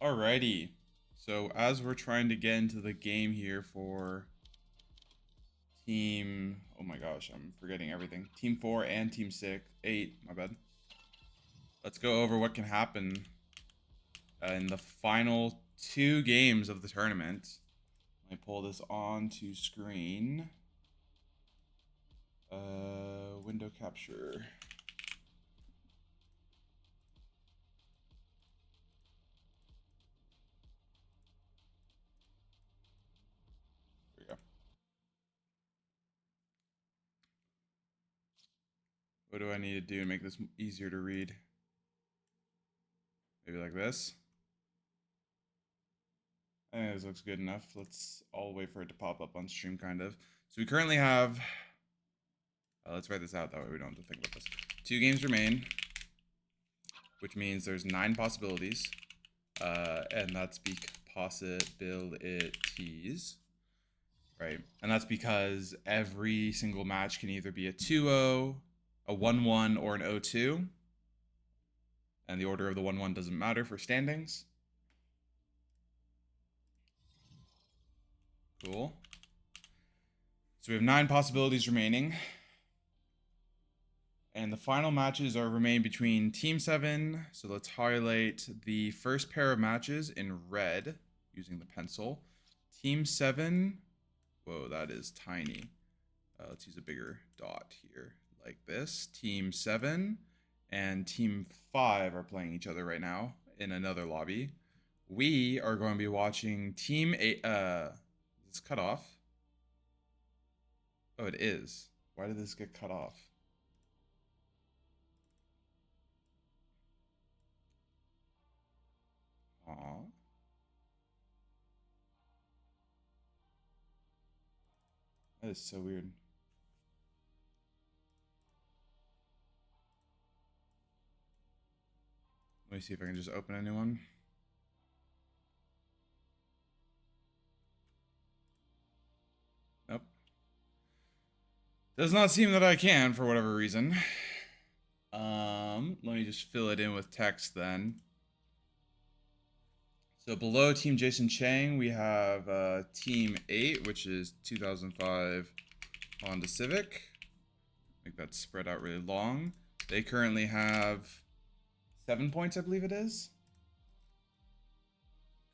Alrighty. So as we're trying to get into the game here for team, oh my gosh, I'm forgetting everything. Team 4 and team 8, my bad. Let's go over what can happen in the final 2 games of the tournament. Let me pull this onto screen. Window capture. There we go. What do I need to do to make this easier to read? Maybe like this. I think this looks good enough. I'll wait for it to pop up on stream, kind of. So we currently have, let's write this out, that way we don't have to think about this. 2 games remain, which means there's 9 possibilities, and that's possibilities, right? And that's because every single match can either be a 2-0, a 1-1, or an 0-2, and the order of the 1-1 doesn't matter for standings. Cool. So we have 9 possibilities remaining. And the final matches remain between Team 7. So let's highlight the first pair of matches in red using the pencil. Team 7. Whoa, that is tiny. Let's use a bigger dot here like this. Team 7 and Team 5 are playing each other right now in another lobby. We are going to be watching Team 8. It's cut off. Oh, it is. Why did this get cut off? Aww. That is so weird. Let me see if I can just open a new one. Nope. Does not seem that I can for whatever reason. Let me just fill it in with text then. So below Team Jason Chang, we have Team 8, which is 2005 Honda Civic. Make that spread out really long. They currently have 7 points, I believe it is.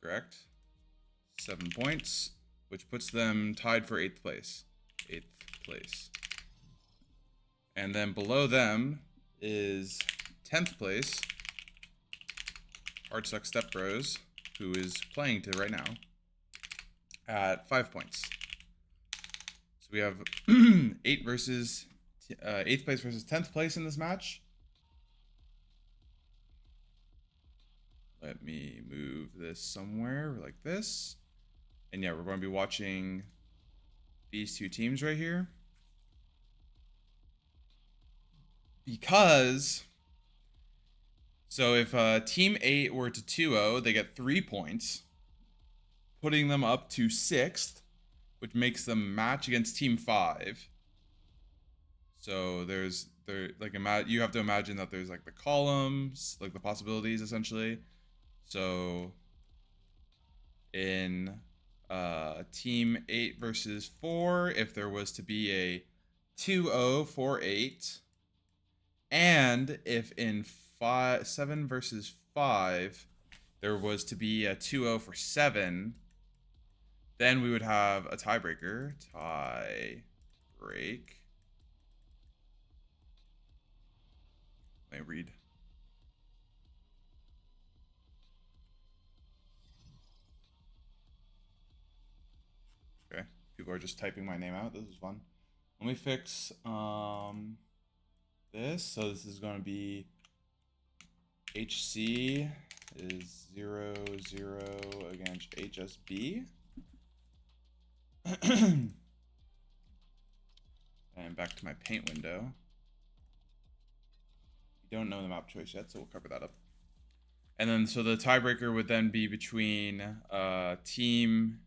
Correct. 7 points, which puts them tied for 8th place. 8th place. And then below them is 10th place, Hardstuck StepBros, who is playing to right now at 5 points. So we have 8th place versus 10th place in this match. Let me move this somewhere like this. And yeah, we're going to be watching these 2 teams right here. Because, so if Team 8 were to 2-0, they get 3 points, putting them up to 6th, which makes them match against Team 5. So you have to imagine that there's like the columns, like the possibilities essentially. So in Team 8 versus 4, if there was to be a 2-0 for 8, and if in 7 versus 5 there was to be a 2-0 for 7, then we would have a tiebreaker. Tie break. Let me read. Okay, people are just typing my name out. This is fun. Let me fix this. So this is going to be HC is 0-0 against HSB. And back to my paint window. We don't know the map choice yet, so we'll cover that up. And then so the tiebreaker would then be between Team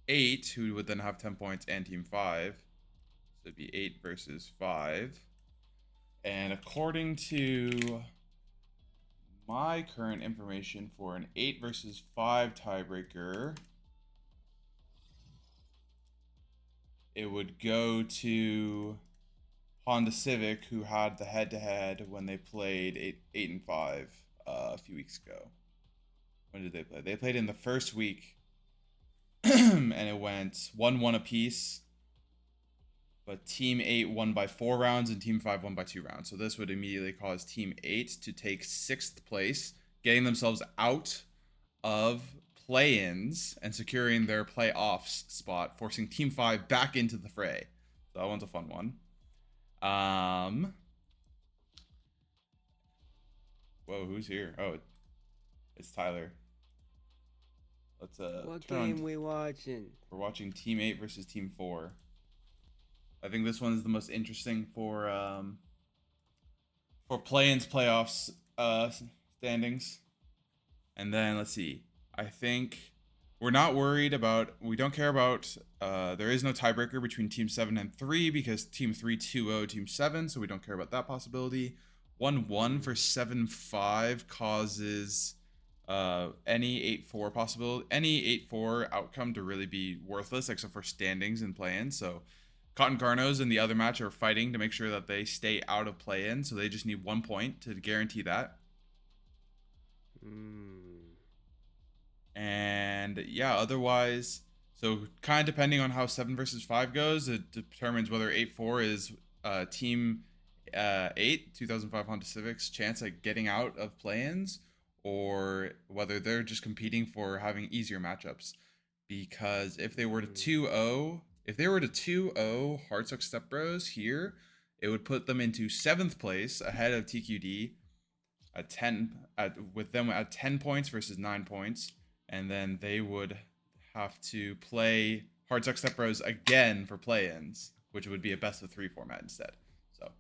8, who would then have 10 points, and Team 5. So it'd be 8 versus 5. And according to my current information for an 8 versus 5 tiebreaker, it would go to Honda Civic, who had the head-to-head when they played 8 and 5 a few weeks ago. When did they play? They played in the first week, and it went 1-1 apiece. But Team 8 won by 4 rounds and Team 5 won by 2 rounds. So this would immediately cause Team 8 to take 6th place, getting themselves out of play-ins and securing their playoffs spot, forcing Team 5 back into the fray. So that one's a fun one. Whoa, who's here? Oh, it's Tyler. Let's What game we watching? We're watching Team 8 versus Team 4. I think this one is the most interesting for play-ins playoffs standings. And then let's see. I think we're not worried about. We don't care about. There is no tiebreaker between Team 7 and 3 because Team 3 2-0 Team 7, so we don't care about that possibility. 1-1 for 7-5 causes any 8-4 possibility, any 8-4 outcome to really be worthless except for standings and play-ins. So Cotton Carnos and the other match are fighting to make sure that they stay out of play-in, so they just need 1 point to guarantee that. And yeah, otherwise, so kind of depending on how 7 versus 5 goes, it determines whether 8-4 is Team 8, 2005 Honda Civic's chance at getting out of play-ins, or whether they're just competing for having easier matchups. Because if they were to 2-0, Hardstuck StepBros here, it would put them into 7th place ahead of TQD with them at 10 points versus 9 points, and then they would have to play Hardstuck StepBros again for play-ins, which would be a best of 3 format instead. So,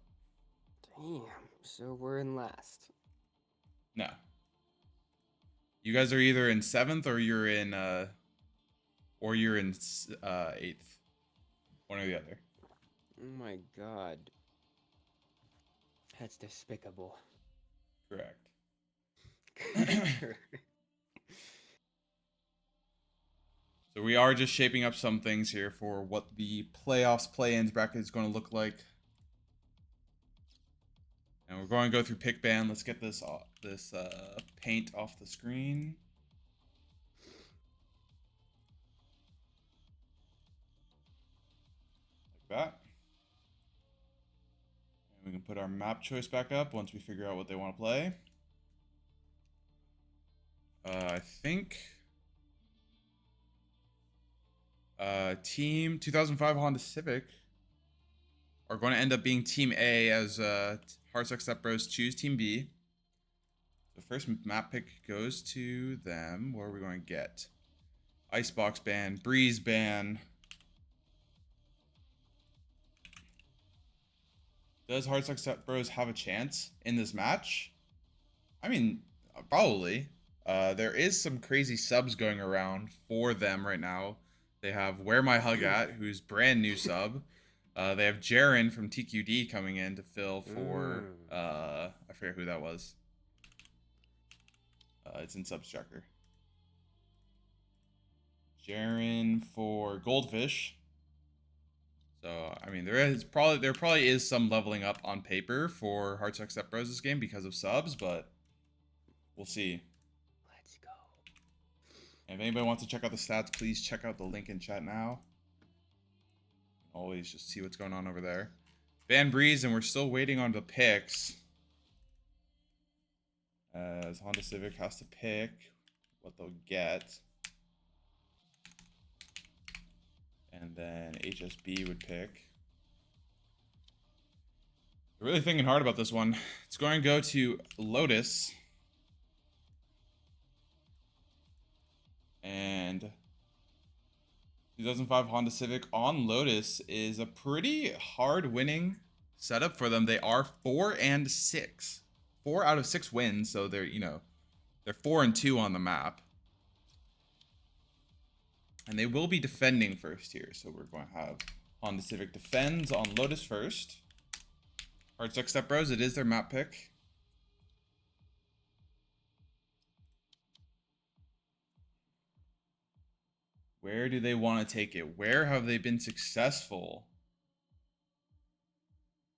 damn. So we're in last. No. You guys are either in 7th or you're in 8th. One or the other. Oh my god. That's despicable. Correct. So we are just shaping up some things here for what the playoffs play-ins bracket is going to look like. And we're going to go through pick ban. Let's get this paint off the screen. Like that. And we can put our map choice back up once we figure out what they want to play. I think Team 2005 Honda Civic are going to end up being Team A as Hardstuck StepBros choose Team B. The first map pick goes to them. What are we going to get? Icebox ban, Breeze ban. Does Hardstuck StepBros have a chance in this match? I mean, probably. There is some crazy subs going around for them right now. They have Where My Hug At, who's brand new sub. They have Jaren from TQD coming in to fill for I forget who that was. It's in subs tracker. Jaren for Goldfish. So I mean, there probably is some leveling up on paper for Hardstuck StepBros this game because of subs, but we'll see. Let's go. And if anybody wants to check out the stats, please check out the link in chat now. Always just see what's going on over there. Ban Breeze, and we're still waiting on the picks. As Honda Civic has to pick what they'll get. And then HSB would pick. They're really thinking hard about this one. It's going to go to Lotus. And 2005 Honda Civic on Lotus is a pretty hard winning setup for them. They are 4-6. 4 out of 6 wins, so they're 4-2 on the map. And they will be defending first here. So we're going to have Honda Civic defends on Lotus first. Hardstuck StepBros, it is their map pick. Where do they want to take it? Where have they been successful?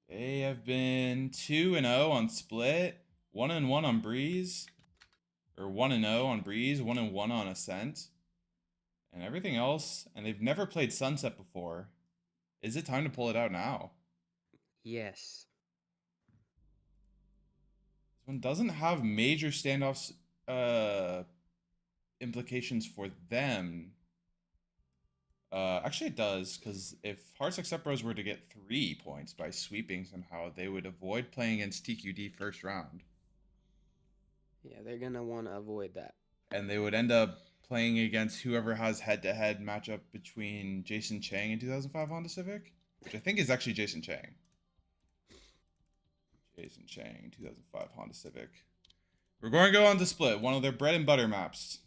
They have been 2-0 on Split, 1-1 on Breeze, or 1-0 on Breeze, 1-1 on Ascent, and everything else. And they've never played Sunset before. Is it time to pull it out now? Yes. This one doesn't have major standoffs implications for them. Actually, it does, because if Hardstuck StepBros were to get 3 points by sweeping somehow, they would avoid playing against TQD first round. Yeah, they're gonna want to avoid that. And they would end up playing against whoever has head-to-head matchup between Jason Chang in 2005 Honda Civic, which I think is actually Jason Chang. Jason Chang, 2005 Honda Civic. We're going to go on to Split, one of their bread and butter maps.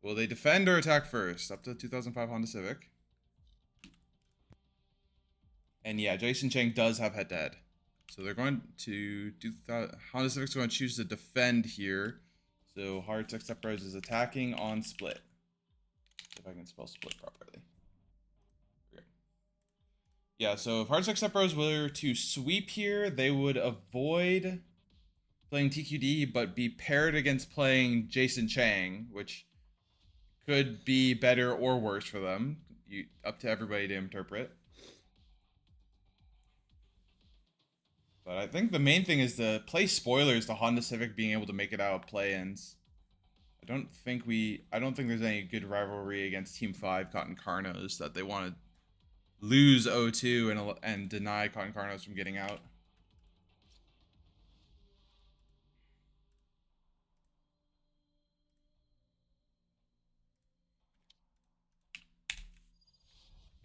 Will they defend or attack first? Up to 2005 Honda Civic. And yeah, Jason Chang does have head-to-head. So they're going to do Honda Civic's going to choose to defend here. So Hardstuck StepBros is attacking on Split. If I can spell Split properly. Okay. Yeah, so if Hardstuck StepBros were to sweep here, they would avoid playing TQD, but be paired against playing Jason Chang, which could be better or worse for them. Up to everybody to interpret. But I think the main thing is to play spoilers to Honda Civic being able to make it out of play-ins. I don't think there's any good rivalry against Team 5 Cotton Carnos that they want to lose 0-2 and deny Cotton Carnos from getting out.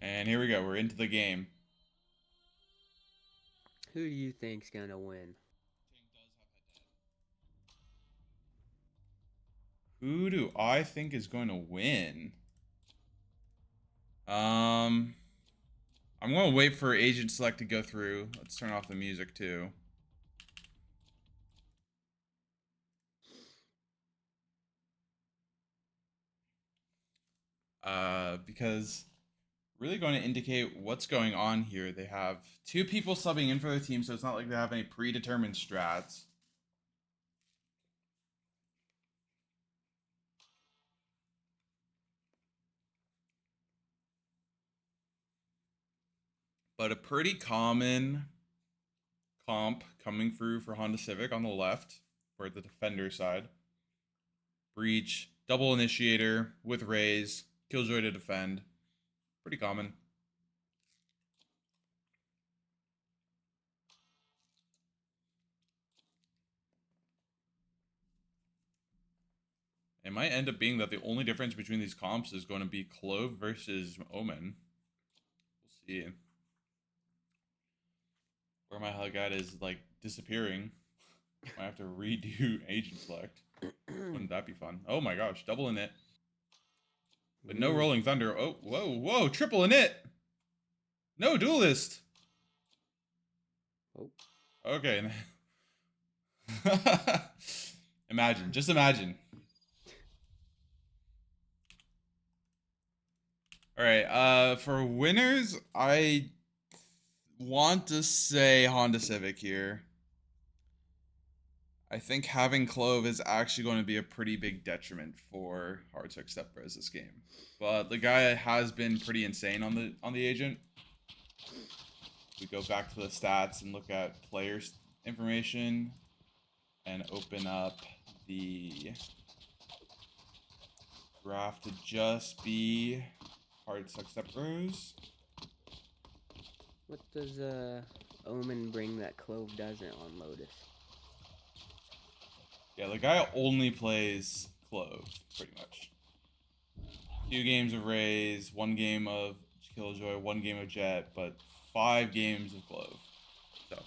And here we go. We're into the game. Who do you think's gonna win? Who do I think is going to win? I'm going to wait for Agent Select to go through. Let's turn off the music too. Because really going to indicate what's going on here. They have 2 people subbing in for their team, so it's not like they have any predetermined strats. But a pretty common comp coming through for Honda Civic on the left for the defender side. Breach, double initiator with raise, killjoy to defend. Pretty common. It might end up being that the only difference between these comps is going to be Clove versus Omen. We'll see. Where my Hellcat is like disappearing. Might have to redo Agent Select. Wouldn't that be fun? Oh my gosh, double in it. But no Rolling Thunder. Oh, whoa, triple in it. No duelist. Oh. Okay. Just imagine. All right, for winners, I want to say Honda Civic here. I think having Clove is actually going to be a pretty big detriment for Hardstuck StepBros this game. But the guy has been pretty insane on the agent. We go back to the stats and look at players' information and open up the graph to just be Hardstuck StepBros. What does Omen bring that Clove doesn't on Lotus? Yeah, the guy only plays Clove, pretty much. 2 games of Raze, 1 game of Killjoy, 1 game of Jet, but 5 games of Clove. So,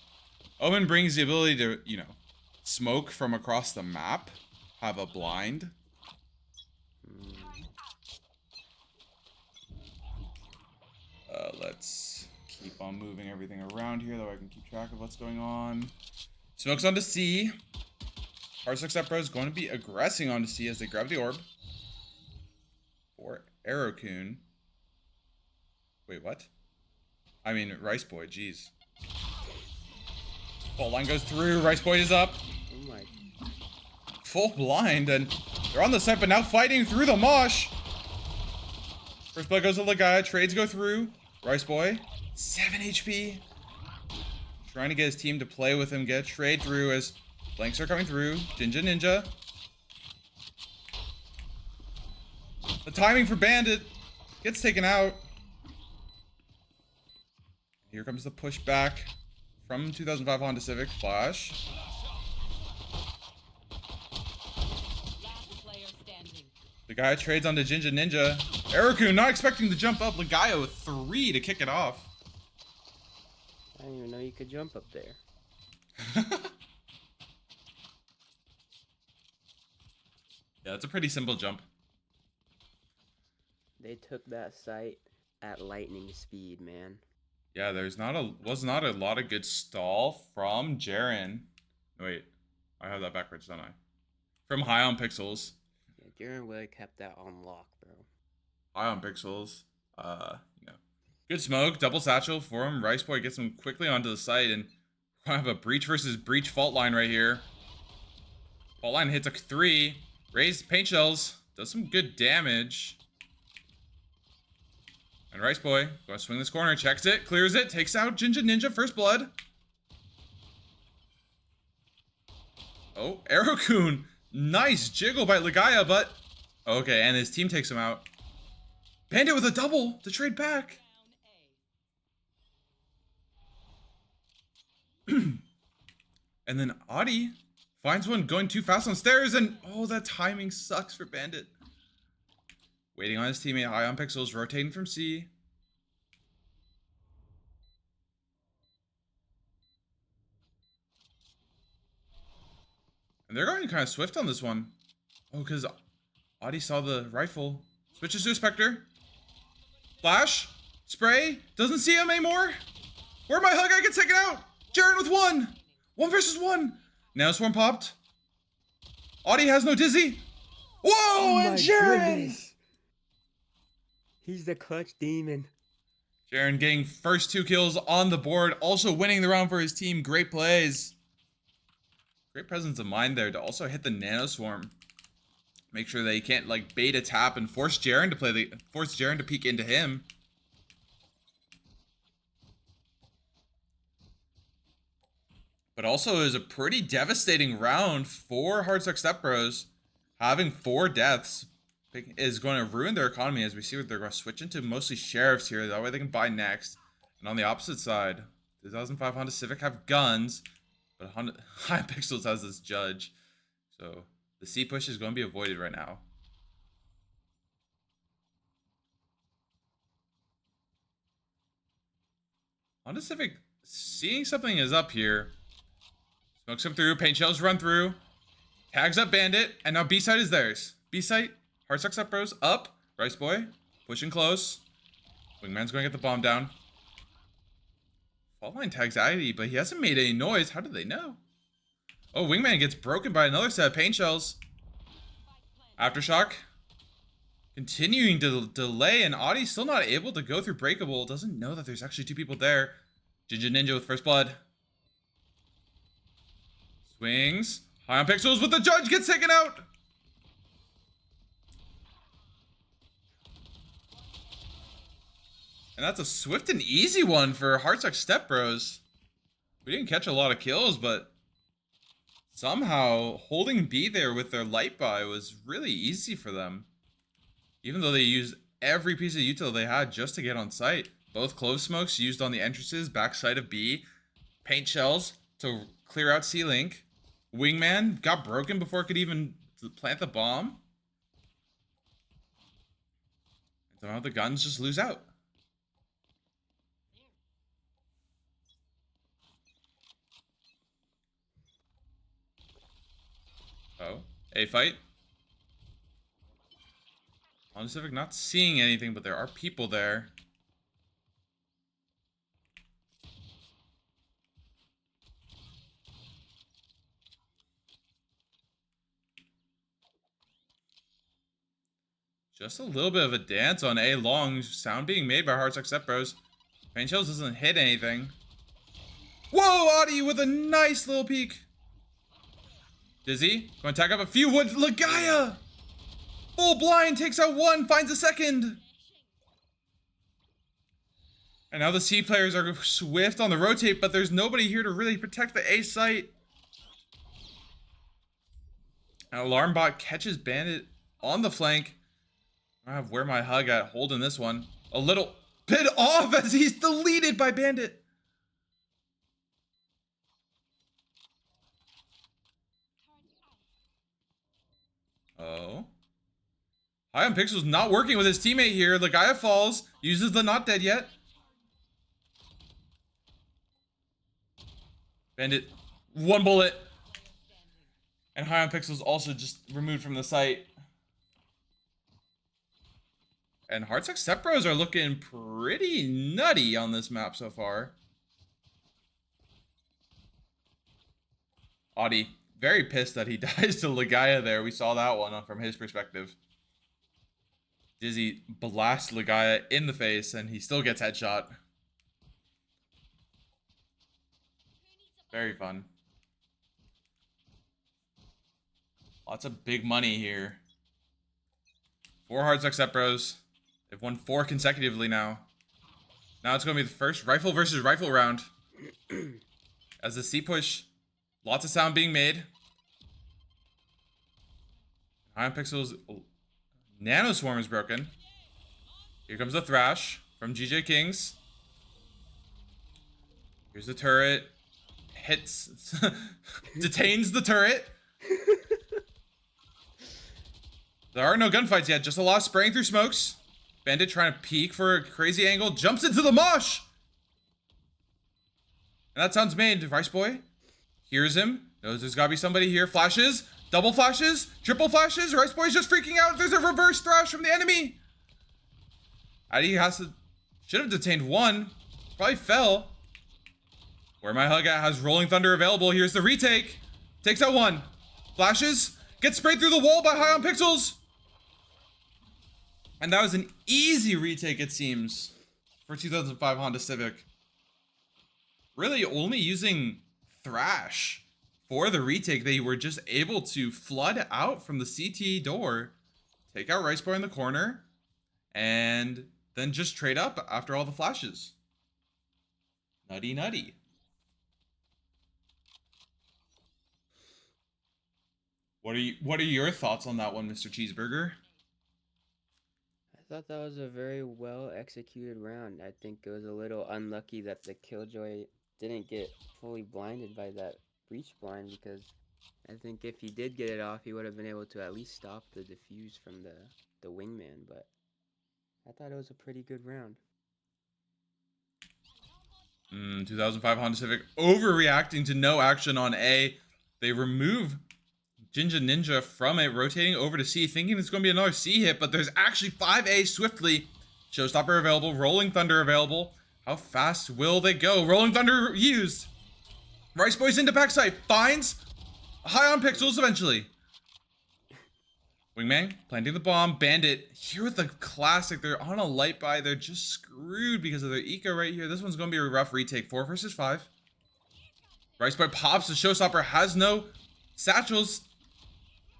Omen brings the ability to, smoke from across the map, have a blind. Let's keep on moving everything around here, though I can keep track of what's going on. Smokes onto C. Hardstuck StepBros going to be aggressing onto C as they grab the orb. for Arrowcoon. Wait, what? I mean, Rice Boy, jeez. Fault line goes through, Rice Boy is up. Oh my. Full blind, and they're on the side, but now fighting through the mosh. First blood goes to Legaia, trades go through. Rice Boy, 7 HP. Trying to get his team to play with him, get a trade through as blanks are coming through. Ninja. The timing for Bandit gets taken out. Here comes the pushback from 2005 Honda Civic. Flash. The guy trades onto Ninja. Arrowcoon not expecting to jump up. Legaia with 3 to kick it off. I didn't even know you could jump up there. Yeah, it's a pretty simple jump. They took that site at lightning speed, man. Yeah, was not a lot of good stall from Jaren. Wait, I have that backwards, don't I? From High on Pixels. Yeah, Jaren would have kept that on lock, bro. High on Pixels. Good smoke, double satchel for him. Rice Boy gets him quickly onto the site, and we have a breach versus breach fault line right here. Fault line hits a 3. Raised paint shells, does some good damage. And Rice Boy going to swing this corner, checks it, clears it, takes out Ninja, first blood. Oh, Arrowcoon, nice jiggle by Legaia, but okay, and his team takes him out. Bandit with a double to trade back. And then Audi finds one going too fast on stairs, and oh, that timing sucks for Bandit. Waiting on his teammate, High on Pixels, rotating from C. And they're going kind of swift on this one. Oh, because Audi saw the rifle. Switches to a Spectre. Flash. Spray. Doesn't see him anymore. Where my hug? I get taken out. Jaren with 1. 1 versus 1. Now Swarm popped. Audi has no dizzy. Whoa, Oh and Jaren. goodness. He's the clutch demon. Jaren getting first 2 kills on the board. Also winning the round for his team. Great plays. Great presence of mind there to also hit the Nano Swarm. Make sure that he can't like bait a tap and force Jaren to peek into him. But also is a pretty devastating round for Hardstuck StepBros. Having 4 deaths is going to ruin their economy, as we see what they're going to switch into mostly sheriffs here. That way they can buy next. And on the opposite side, 2005 Honda Civic have guns, but High Pixels has this judge. So the C push is going to be avoided right now. Honda Civic seeing something is up here. Smokes him through, paint shells run through. Tags up Bandit, and now B-site is theirs. B-site, Hardstuck StepBros, up. Rice Boy, pushing close. Wingman's going to get the bomb down. Fault line tags Addy, but he hasn't made any noise. How did they know? Oh, Wingman gets broken by another set of paint shells. Aftershock. Continuing to delay, and Audie's still not able to go through Breakable. Doesn't know that there's actually 2 people there. Ninja with first blood. Swings. High on Pixels, but the judge gets taken out. And that's a swift and easy one for Hardstuck StepBros. We didn't catch a lot of kills, but somehow holding B there with their light buy was really easy for them. Even though they used every piece of util they had just to get on site. Both clove smokes used on the entrances, backside of B. Paint shells to clear out C-Link. Wingman got broken before it could even plant the bomb. And somehow the guns just lose out. Oh, A fight. Honda Civic not seeing anything, but there are people there. Just a little bit of a dance on A long. Sound being made by Hardstuck StepBros. Pain Shells doesn't hit anything. Whoa, Audie with a nice little peek. Dizzy, going to tack up a few woods. Ligaya! Full blind, takes out one, finds a second. And now the C players are swift on the rotate, but there's nobody here to really protect the A site. An alarm bot catches Bandit on the flank. I have Where My Hug at holding this one. A little bit off as he's deleted by Bandit. Oh. High on Pixel's not working with his teammate here. Ligaya falls, uses the not dead yet. Bandit, one bullet. And High on Pixel's also just removed from the site. And Hardstuck StepBros are looking pretty nutty on this map so far. Audie, very pissed that he dies to Ligaya there. We saw that one from his perspective. Dizzy blasts Ligaya in the face and he still gets headshot. Very fun. Lots of big money here. 4 Hardstuck StepBros. They've won 4 consecutively now. Now it's going to be the first rifle versus rifle round. As the C push, lots of sound being made. High on Pixel's Nano Swarm is broken. Here comes the Thrash from GJ Kings. Here's the turret. Hits. Detains the turret. There are no gunfights yet, just a lot of spraying through smokes. Bandit trying to peek for a crazy angle. Jumps into the mosh! And that sounds made. Rice Boy hears him. Knows there's gotta be somebody here. Flashes. Double flashes. Triple flashes. Rice Boy's just freaking out. There's a reverse thrash from the enemy. Adi should have detained one. Probably fell. Where My Hug at has Rolling Thunder available. Here's the retake. Takes out one. Flashes. Gets sprayed through the wall by High on Pixels. And that was an easy retake, it seems, for 2005 Honda Civic. Really only using Thrash for the retake. They were just able to flood out from the CT door, take out Rice Boy in the corner, and then just trade up after all the flashes. Nutty, nutty. What are your thoughts on that one, Mr. Cheeseburger? I thought that was a very well executed round. I think it was a little unlucky that the Killjoy didn't get fully blinded by that breach blind, because I think if he did get it off, he would have been able to at least stop the defuse from the wingman, but I thought it was a pretty good round. 2005 Honda Civic overreacting to no action on A. They remove Jinja Ninja from it, rotating over to C, thinking it's going to be another C hit, but there's actually 5A swiftly. Showstopper available, Rolling Thunder available. How fast will they go? Rolling Thunder used. Rice Boy's into backside, finds High on Pixels eventually. Wingman planting the bomb. Bandit here with the classic. They're on a light buy. They're just screwed because of their eco right here. This one's going to be a rough retake. 4 versus 5. Rice Boy pops. The Showstopper has no satchels.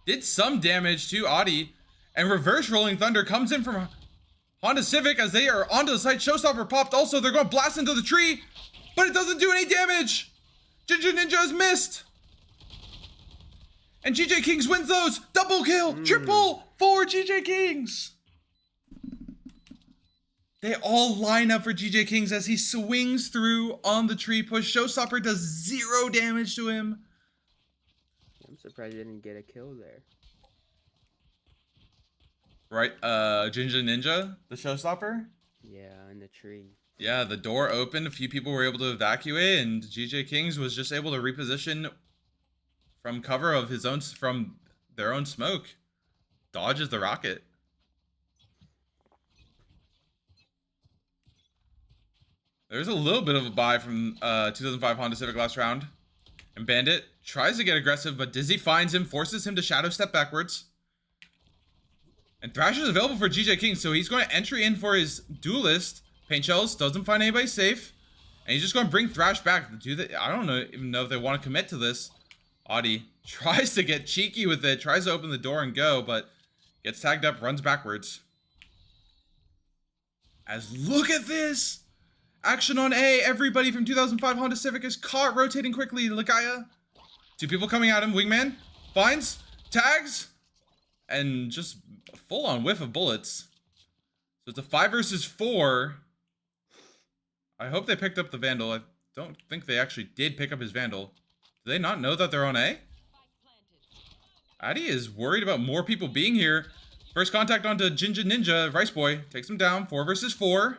Did some damage to Audie. And reverse Rolling Thunder comes in from Honda Civic as they are onto the site. Showstopper popped also. They're going to blast into the tree. But it doesn't do any damage. Ginger Ninja has missed. And GJ Kings wins those. Double kill. Triple for GJ Kings. They all line up for GJ Kings as he swings through on the tree push. Showstopper does 0 damage to him. I'm surprised he didn't get a kill there. Right, Ginger Ninja, the Showstopper? Yeah, in the tree. Yeah, the door opened. A few people were able to evacuate, and GJ Kings was just able to reposition from cover of his own, from their own smoke. Dodges the rocket. There's a little bit of a buy from 2005 Honda Civic last round. And Bandit tries to get aggressive, but Dizzy finds him, forces him to shadow step backwards. And Thrash is available for GJ King, so he's going to entry in for his duelist. Paint Shells doesn't find anybody safe. And he's just going to bring Thrash back. I don't even know if they want to commit to this. Audi tries to get cheeky with it, tries to open the door and go, but gets tagged up, runs backwards. As look at this! Action on A. Everybody from 2005 Honda Civic is caught rotating quickly. Ligaya. 2 people coming at him. Wingman finds, tags, and just a full-on whiff of bullets. So it's a 5 versus 4. I hope they picked up the Vandal. I don't think they actually did pick up his Vandal. Do they not know that they're on A? Addy is worried about more people being here. First contact onto Jinja Ninja. Rice Boy takes him down. 4 versus 4.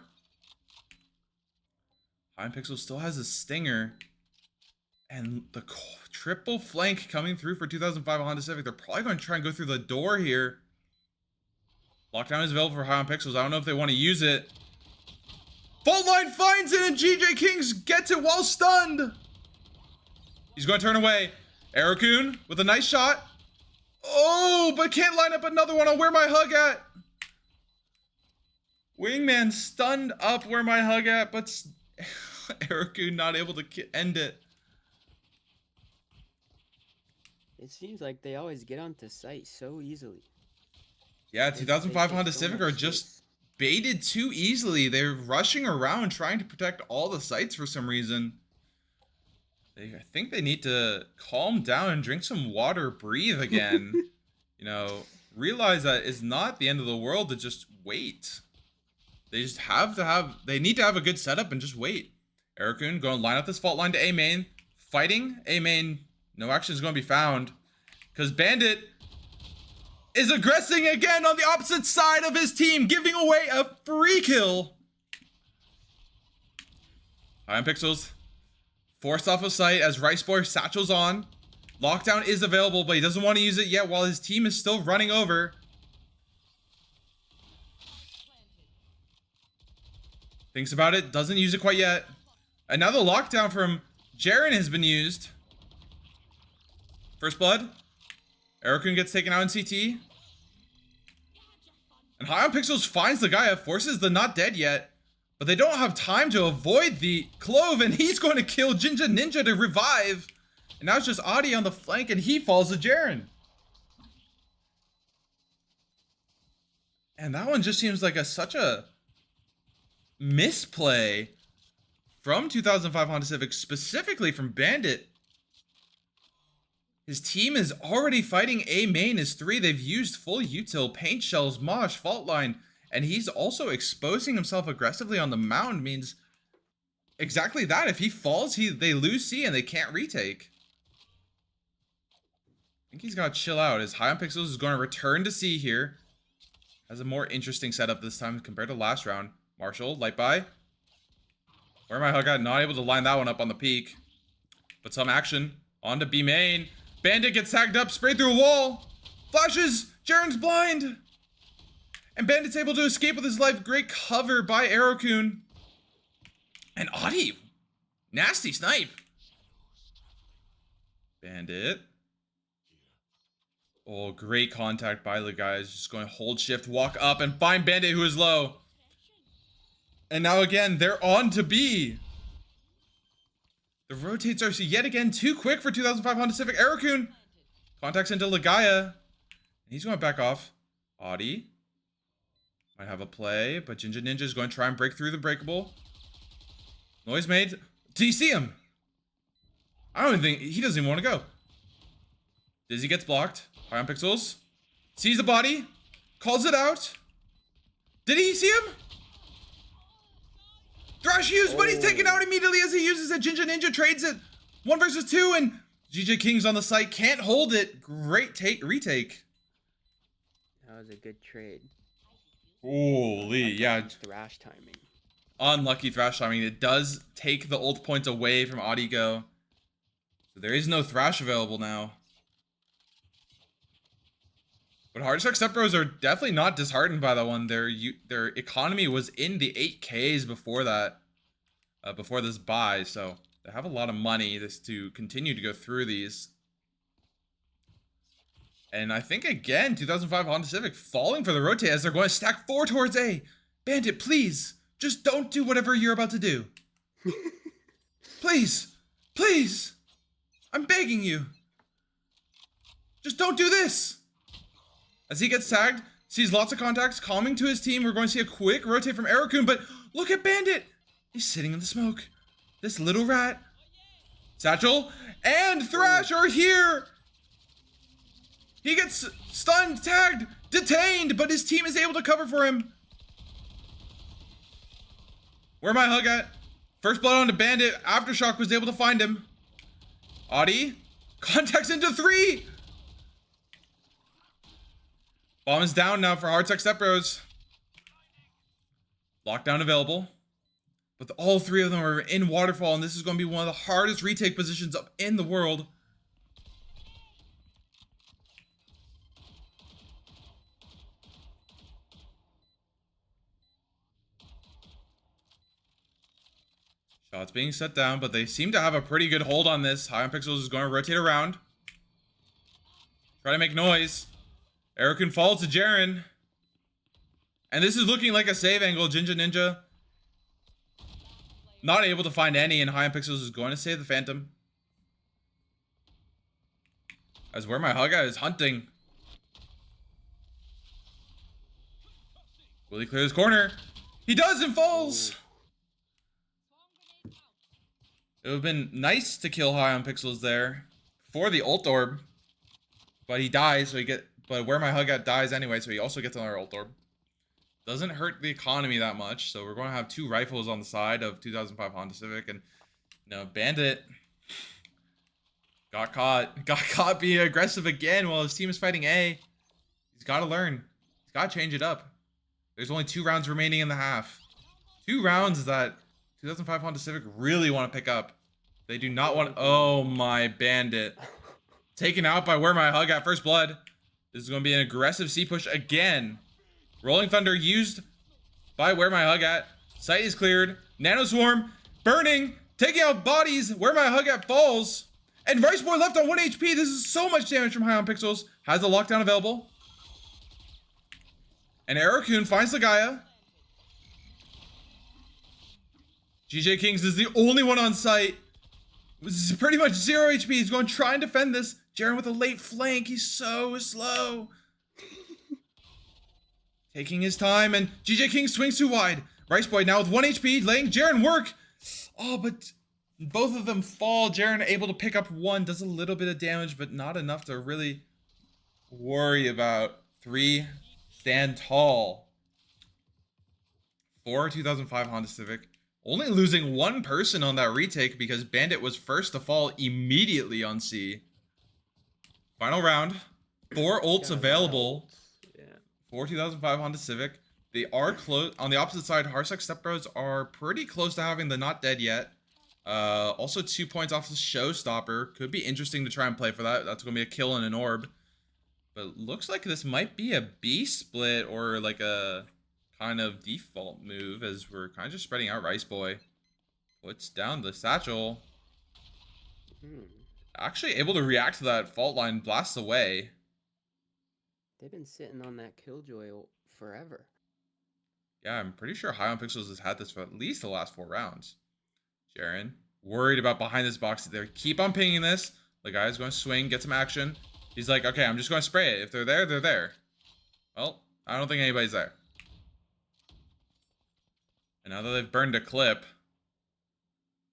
Pixel still has a stinger. And the triple flank coming through for 2005 Honda Civic. They're probably going to try and go through the door here. Lockdown is available for Pixels. I don't know if they want to use it. Fault line finds it, and GJ Kings gets it while stunned. He's going to turn away. Aerocoon with a nice shot. Oh, but can't line up another one on Where My Hug At. Wingman stunned up Where My Hug At, but Aerocoon not able to end it. It seems like they always get onto site so easily. Yeah, 2005 Honda so Civic much are just baited too easily. They're rushing around trying to protect all the sites for some reason. I think they need to calm down and drink some water, breathe again. You know, realize that it's not the end of the world to just wait. They just they need to have a good setup and just wait. Aerocoon going to line up this fault line to A main. Fighting A main. No action is going to be found. Because Bandit is aggressing again on the opposite side of his team, giving away a free kill. Iron Pixels forced off of site as Rice Boy satchels on. Lockdown is available, but he doesn't want to use it yet while his team is still running over. Thinks about it, doesn't use it quite yet. Another lockdown from Jaren has been used. First blood. Aerocoon gets taken out in CT. And High on Pixels finds the guy, forces the not dead yet. But they don't have time to avoid the Clove, and he's going to kill Jinja Ninja to revive. And now it's just Adi on the flank, and he falls to Jaren. And that one just seems like such a misplay from 2005 Honda Civic, specifically from Bandit. His team is already fighting A main as 3. They've used full util, paint shells, mosh, fault line, and he's also exposing himself aggressively on the mound. Means exactly that. If he falls, they lose C and they can't retake. I think he's got to chill out. As High on Pixels is going to return to C here. Has a more interesting setup this time compared to last round. Marshall, light by. Where my hug at? Not able to line that one up on the peak. But some action. On to B main. Bandit gets tagged up, sprayed through a wall. Flashes. Jaren's blind. And Bandit's able to escape with his life. Great cover by Aerocoon. And Adi. Nasty snipe. Bandit. Oh, great contact by the guys. Just going to hold shift, walk up, and find Bandit, who is low. And now again, they're on to B. The rotates are yet again too quick for 2005 Honda Civic. Aerocoon contacts into Ligaya. He's going to back off. Audi might have a play, but Jinja Ninja is going to try and break through the breakable. Noise made. Do you see him? I don't even think he doesn't even want to go. Dizzy gets blocked. High on Pixels. Sees the body. Calls it out. Did he see him? Thrash used, but he's taken out immediately as he uses it. Jinja Ninja trades it. 1 versus 2, and GJ King's on the site. Can't hold it. Great retake. That was a good trade. Holy, yeah. Thrash timing. Unlucky Thrash timing. It does take the ult points away from Audigo. So there is no Thrash available now. But Hardstuck StepBros are definitely not disheartened by that one. Their economy was in the 8Ks before that, before this buy, so they have a lot of money to continue to go through these. And I think again, 2005 Honda Civic falling for the rotate as they're going to stack 4 towards A. Bandit, please, just don't do whatever you're about to do. Please, please, I'm begging you. Just don't do this. As he gets tagged, sees lots of contacts coming to his team. We're going to see a quick rotate from Arakun, but look at Bandit. He's sitting in the smoke. This little rat. Satchel and Thrash are here. He gets stunned, tagged, detained, but his team is able to cover for him. Where my hug at? First blood onto Bandit. Aftershock was able to find him. Audi contacts into 3. Bomb is down now for Hardstuck StepBros. Lockdown available. But all 3 of them are in waterfall, and this is going to be one of the hardest retake positions up in the world. Shots being set down, but they seem to have a pretty good hold on this. High on Pixels is going to rotate around. Try to make noise. Arakun falls to Jaren. And this is looking like a save angle. Jinja Ninja not able to find any, and High on Pixels is going to save the Phantom. As Where My Hug At is hunting. Will he clear his corner? He does and falls! It would have been nice to kill High on Pixels there for the ult orb. But he dies, so but Where My Hug At dies anyway, so he also gets another ult orb. Doesn't hurt the economy that much, so we're going to have 2 rifles on the side of 2005 Honda Civic, and Bandit got caught being aggressive again while his team is fighting A. He's got to learn. He's got to change it up. There's only 2 rounds remaining in the half. 2 rounds that 2005 Honda Civic really want to pick up. They do not want. Oh my, Bandit taken out by Where My Hug At. First blood. This is going to be an aggressive C push again. Rolling Thunder used by Where My Hug At. Site is cleared. Nano Swarm burning, taking out bodies. Where My Hug At falls. And Rice Boy left on 1 HP. This is so much damage from High on Pixels. Has the lockdown available. And Arakun finds the Gaia. GJ Kings is the only one on site. This is pretty much 0 HP. He's going to try and defend this. Jaren with a late flank. He's so slow. Taking his time, and GJ King swings too wide. Rice Boy now with 1 HP, laying Jaren work. Oh, but both of them fall. Jaren able to pick up 1, does a little bit of damage, but not enough to really worry about. 3 stand tall. 4 2005 Honda Civic. Only losing 1 person on that retake because Bandit was first to fall immediately on C. Final round. 4 ults available. For 2005 Honda Civic. They are close. On the opposite side, Hardstuck StepBros are pretty close to having the not dead yet. Also 2 points off the showstopper. Could be interesting to try and play for that. That's going to be a kill and an orb. But looks like this might be a B split or like a kind of default move as we're kind of just spreading out. Rice Boy puts down the satchel. Actually able to react to that fault line, blasts away. They've been sitting on that Killjoy forever. Yeah, I'm pretty sure High on Pixels has had this for at least the last 4 rounds. Jaren, worried about behind this box. They keep on pinging this. The guy's going to swing, get some action. He's like, okay, I'm just going to spray it. If they're there, they're there. Well, I don't think anybody's there. And now that they've burned a clip,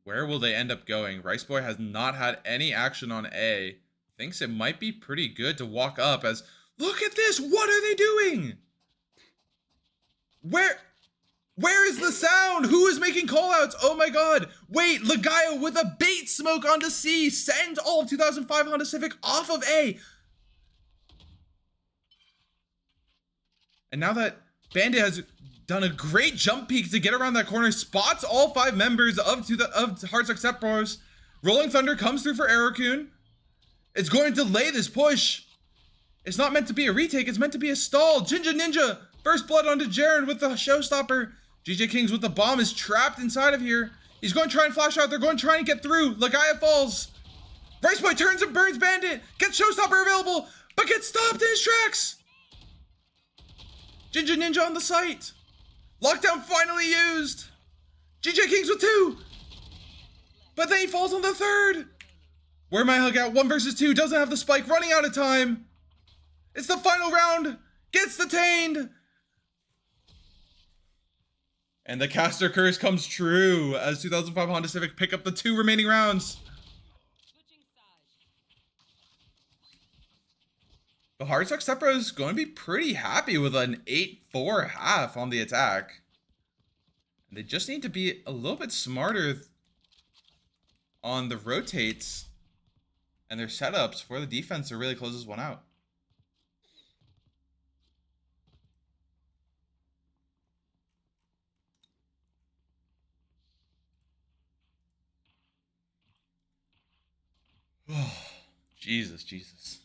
where will they end up going? Rice Boy has not had any action on A. Thinks it might be pretty good to walk up as... Look at this! What are they doing? Where is the sound? Who is making callouts? Oh my god! Wait, Legaia with a bait smoke onto C sends all of 2005 Honda Civic off of A. And now that Bandit has done a great jump peek to get around that corner, spots all 5 members of Hardstuck StepBros. Rolling Thunder comes through for Arakun. It's going to delay this push. It's not meant to be a retake, it's meant to be a stall. Jinja Ninja, first blood onto Jaren with the showstopper. GJ Kings with the bomb is trapped inside of here. He's going to try and flash out, they're going to try and get through. Legaia falls. Rice Boy turns and burns Bandit. Gets showstopper available. but gets stopped in his tracks. Ginger Ninja on the site. Lockdown finally used. GJ Kings with 2. But then he falls on the 3rd. Where my hug out? 1 versus 2. Doesn't have the spike. Running out of time. It's the final round. Gets detained. And the caster curse comes true as 2005 Honda Civic pick up the 2 remaining rounds. The Hardstuck StepBros is going to be pretty happy with an 8-4 half on the attack. They just need to be a little bit smarter on the rotates and their setups for the defense to really close this one out. Oh, Jesus.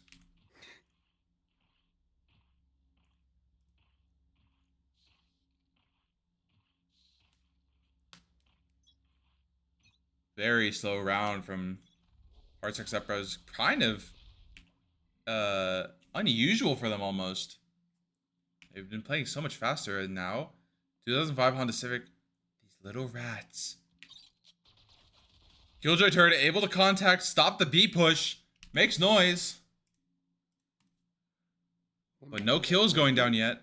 Very slow round from Hardstuck StepBros. Kind of unusual for them almost. They've been playing so much faster, and now 2005 Honda Civic, these little rats. Killjoy turret able to contact, stop the B push, makes noise. But no kills going down yet.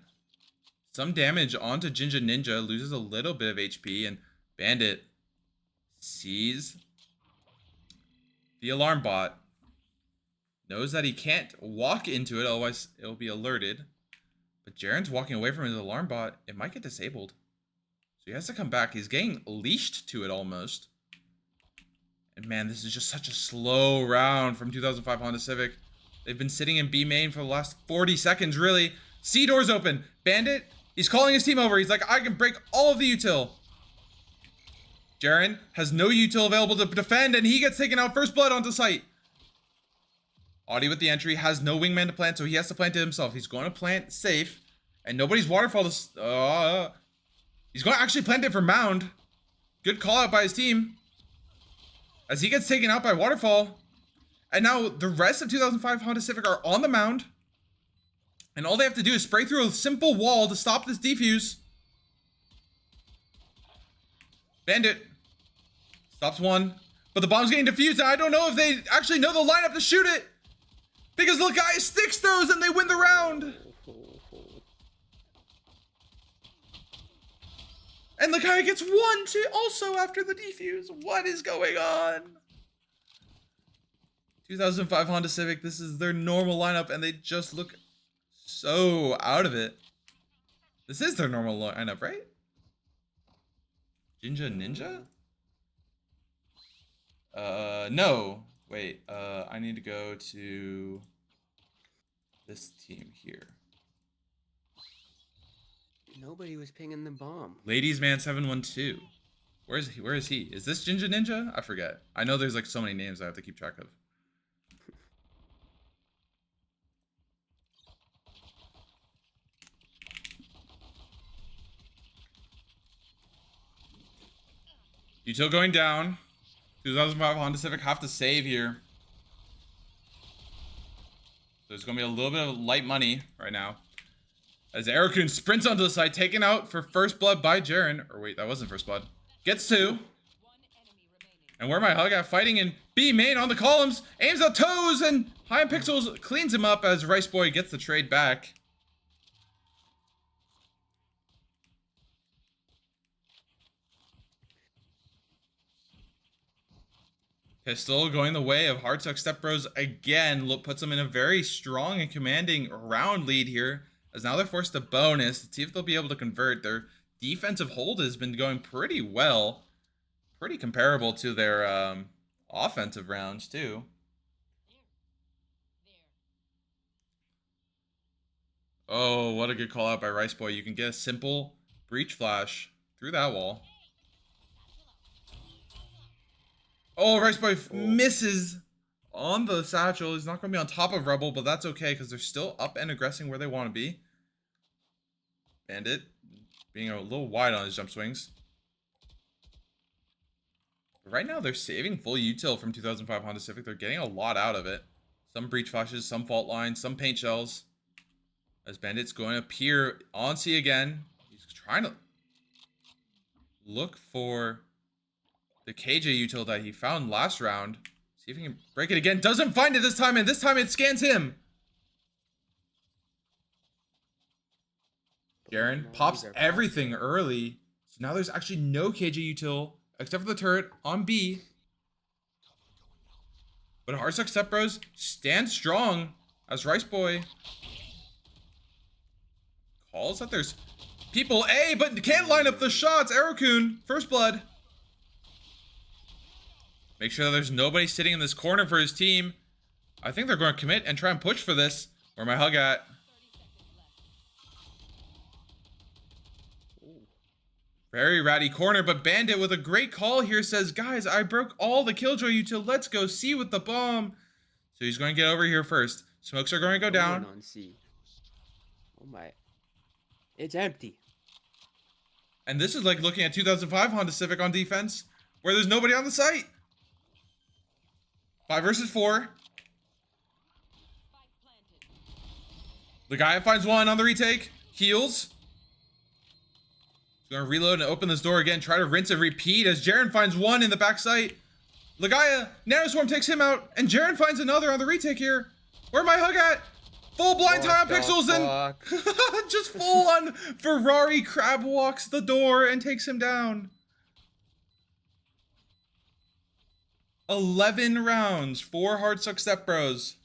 Some damage onto Ginger Ninja, loses a little bit of HP, and Bandit sees the alarm bot. Knows that he can't walk into it, otherwise it'll be alerted. But Jaren's walking away from his alarm bot. It might get disabled. So he has to come back. He's getting leashed to it almost. And man, this is just such a slow round from 2005 Honda Civic. They've been sitting in B main for the last 40 seconds, really. C doors open. Bandit, he's calling his team over. He's like, I can break all of the util. Jaren has no util available to defend, and he gets taken out. First blood onto site. Audie with the entry has no wingman to plant, so he has to plant it himself. He's going to plant safe, and nobody's waterfall. He's going to actually plant it for mound. Good call out by his team. As he gets taken out by waterfall. And now the rest of 2005 Honda Civic are on the mound. And all they have to do is spray through a simple wall to stop this defuse. Bandit stops one. But the bomb's getting defused, and I don't know if they actually know the lineup to shoot it. Because the guy sticks those and they win the round. And the guy gets 1 too also after the defuse. What is going on? 2005 Honda Civic, this is their normal lineup, and they just look so out of it. This is their normal lineup, right? Ginger Ninja? No. Wait, I need to go to this team here. Nobody was pinging the bomb. Ladies Man 712. Where is he? Where is he? Is this Ginger Ninja? I forget. I know there's like so many names I have to keep track of. Util going down. 2005 Honda Civic have to save here. There's going to be a little bit of light money right now. As Aerokun sprints onto the side, taken out for first blood by Jaren. Or wait, that wasn't first blood. Gets 2. And where my hug at fighting in B main on the columns. Aims at toes, and High and Pixels cleans him up as Rice Boy gets the trade back. Pistol going the way of Hardstuck StepBros again. Puts them in a very strong and commanding round lead here. As now they're forced to bonus to see if they'll be able to convert. Their defensive hold has been going pretty well. Pretty comparable to their offensive rounds too. Oh, what a good call out by Rice Boy. You can get a simple breach flash through that wall. Oh, Rice Boy misses on the satchel. He's not going to be on top of Rebel, but that's okay because they're still up and aggressing where they want to be. Bandit being a little wide on his jump swings. But right now, they're saving full util from 2005 Honda Civic. They're getting a lot out of it. Some breach flashes, some fault lines, some paint shells. As Bandit's going to appear on C again. He's trying to look for the KJ util that he found last round. See if he can break it again. Doesn't find it this time, and this time it scans him. Jaren pops everything early. So now there's actually no KJ util except for the turret on B. But Hardstuck StepBros stand strong as Rice Boy calls that there's people A, but can't line up the shots. Aerokun, first blood. Make sure that there's nobody sitting in this corner for his team. I think they're going to commit and try and push for this. Where my hug at? Very ratty corner, but Bandit with a great call here says, guys, I broke all the Killjoy util. Let's go C with the bomb. So he's going to get over here first. Smokes are going to go down. On C. Oh my. It's empty. And this is like looking at 2005 Honda Civic on defense, where there's nobody on the site. 5 versus 4. The guy finds one on the retake. Heals. He's going to reload and open this door again. Try to rinse and repeat as Jaren finds one in the back site. Ligaya, Nanoswarm takes him out. And Jaren finds another on the retake here. Where my hug at? Full blind tie on Pixels and just full on Ferrari crab walks the door and takes him down. 11 rounds for Hardstuck StepBros.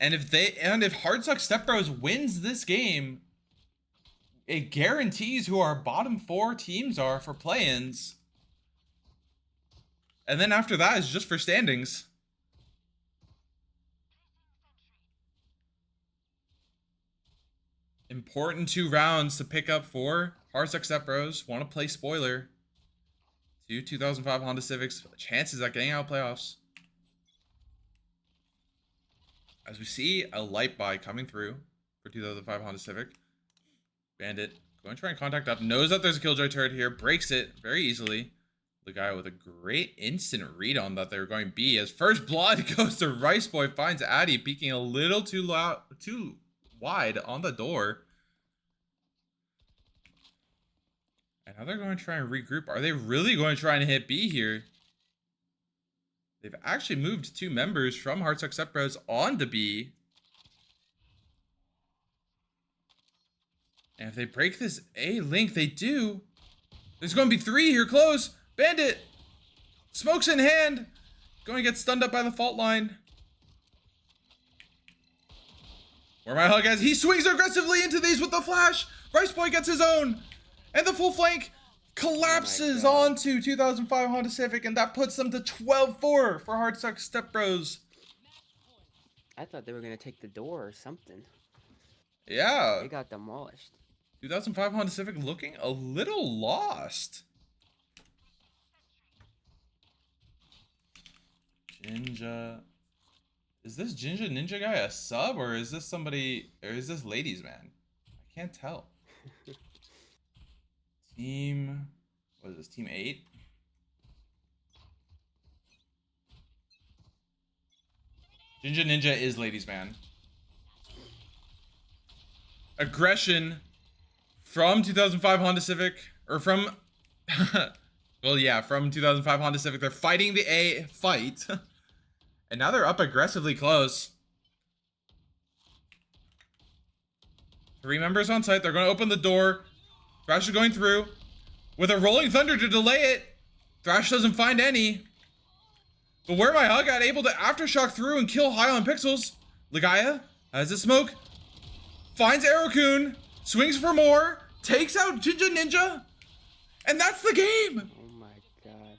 And if Hardstuck StepBros wins this game, it guarantees who our bottom 4 teams are for play-ins. And then after that is just for standings. Important 2 rounds to pick up for Hardstuck StepBros. Want to play spoiler to 2005 Honda Civics. Chances at getting out of playoffs. As we see a light buy coming through for 2005 Honda Civic. Bandit going to try and contact up. Knows that there's a Killjoy turret here. Breaks it very easily. The guy with a great instant read on that they were going B. As first blood goes to Rice Boy. Finds Addy peeking a little too wide on the door. And now they're going to try and regroup. Are they really going to try and hit B here? They've actually moved 2 members from Hardstuck StepBros onto B. And if they break this A link, they do. There's going to be 3 here close. Bandit. Smokes in hand. Going to get stunned up by the fault line. Where my hug as he swings aggressively into these with the flash. Rice Boy gets his own. And the full flank collapses onto 2005 Honda Civic, and that puts them to 12-4 for Hardstuck StepBros. I thought they were going to take the door or something. Yeah. They got demolished. 2005 Honda Civic looking a little lost. Jinja. Is this Jinja Ninja guy a sub, or is this somebody, or is this ladies man? I can't tell. Team, what is this, team 8? Jinja Ninja is ladies man. Aggression from 2005 Honda Civic, or from, well yeah, from 2005 Honda Civic. They're fighting the A fight. And now they're up aggressively close. 3 members on site. They're going to open the door. Thrash is going through with a rolling thunder to delay it. Thrash doesn't find any. But where my hug at, able to aftershock through and kill high on Pixels. Ligaya has the smoke. Finds Aerokun. Swings for more. Takes out Jinja Ninja. And that's the game. Oh my gosh.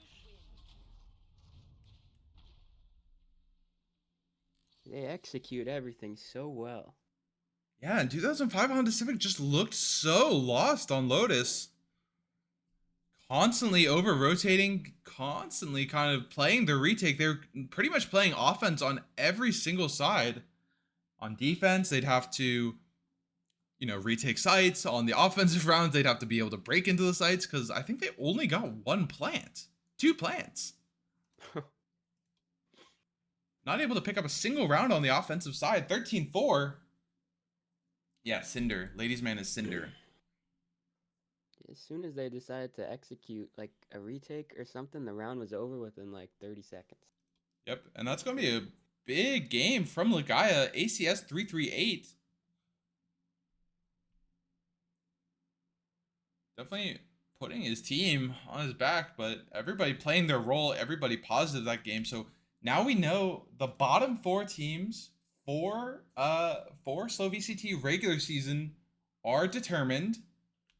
They execute everything so well. Yeah, and 2005 Honda Civic just looked so lost on Lotus. Constantly over-rotating, constantly kind of playing the retake. They're pretty much playing offense on every single side On defense, they'd have to, retake sites. On the offensive rounds, they'd have to be able to break into the sites because I think they only got two plants. Not able to pick up a single round on the offensive side. 13-4. Yeah, Cinder. Ladies' man is Cinder. As soon as they decided to execute like a retake or something, the round was over within like 30 seconds. Yep, and that's going to be a big game from Ligaya. ACS 338. Definitely putting his team on his back, but everybody playing their role, everybody positive that game. So now we know the bottom 4 teams for SLOVCT regular season are determined.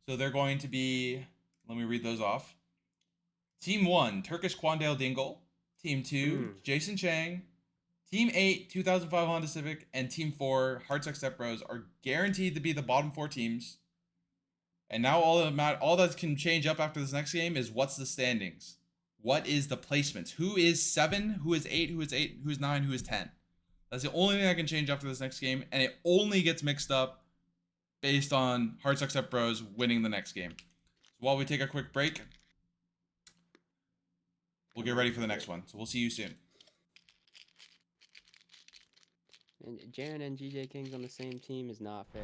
So they're going to be, let me read those off. Team 1, Turkish Quandale Dingle. Team 2, Jason Chang. Team 8, 2005 Honda Civic. And Team 4, Hardstuck StepBros are guaranteed to be the bottom 4 teams. And now all that can change up after this next game is what's the standings. What is the placements? Who is 7? Who is 8? Who is 8? Who is 9? Who is 10? That's the only thing that can change after this next game. And it only gets mixed up based on Hardstuck StepBros winning the next game. So while we take a quick break, we'll get ready for the next one. So we'll see you soon. And Jaren and GJ Kings on the same team is not fair.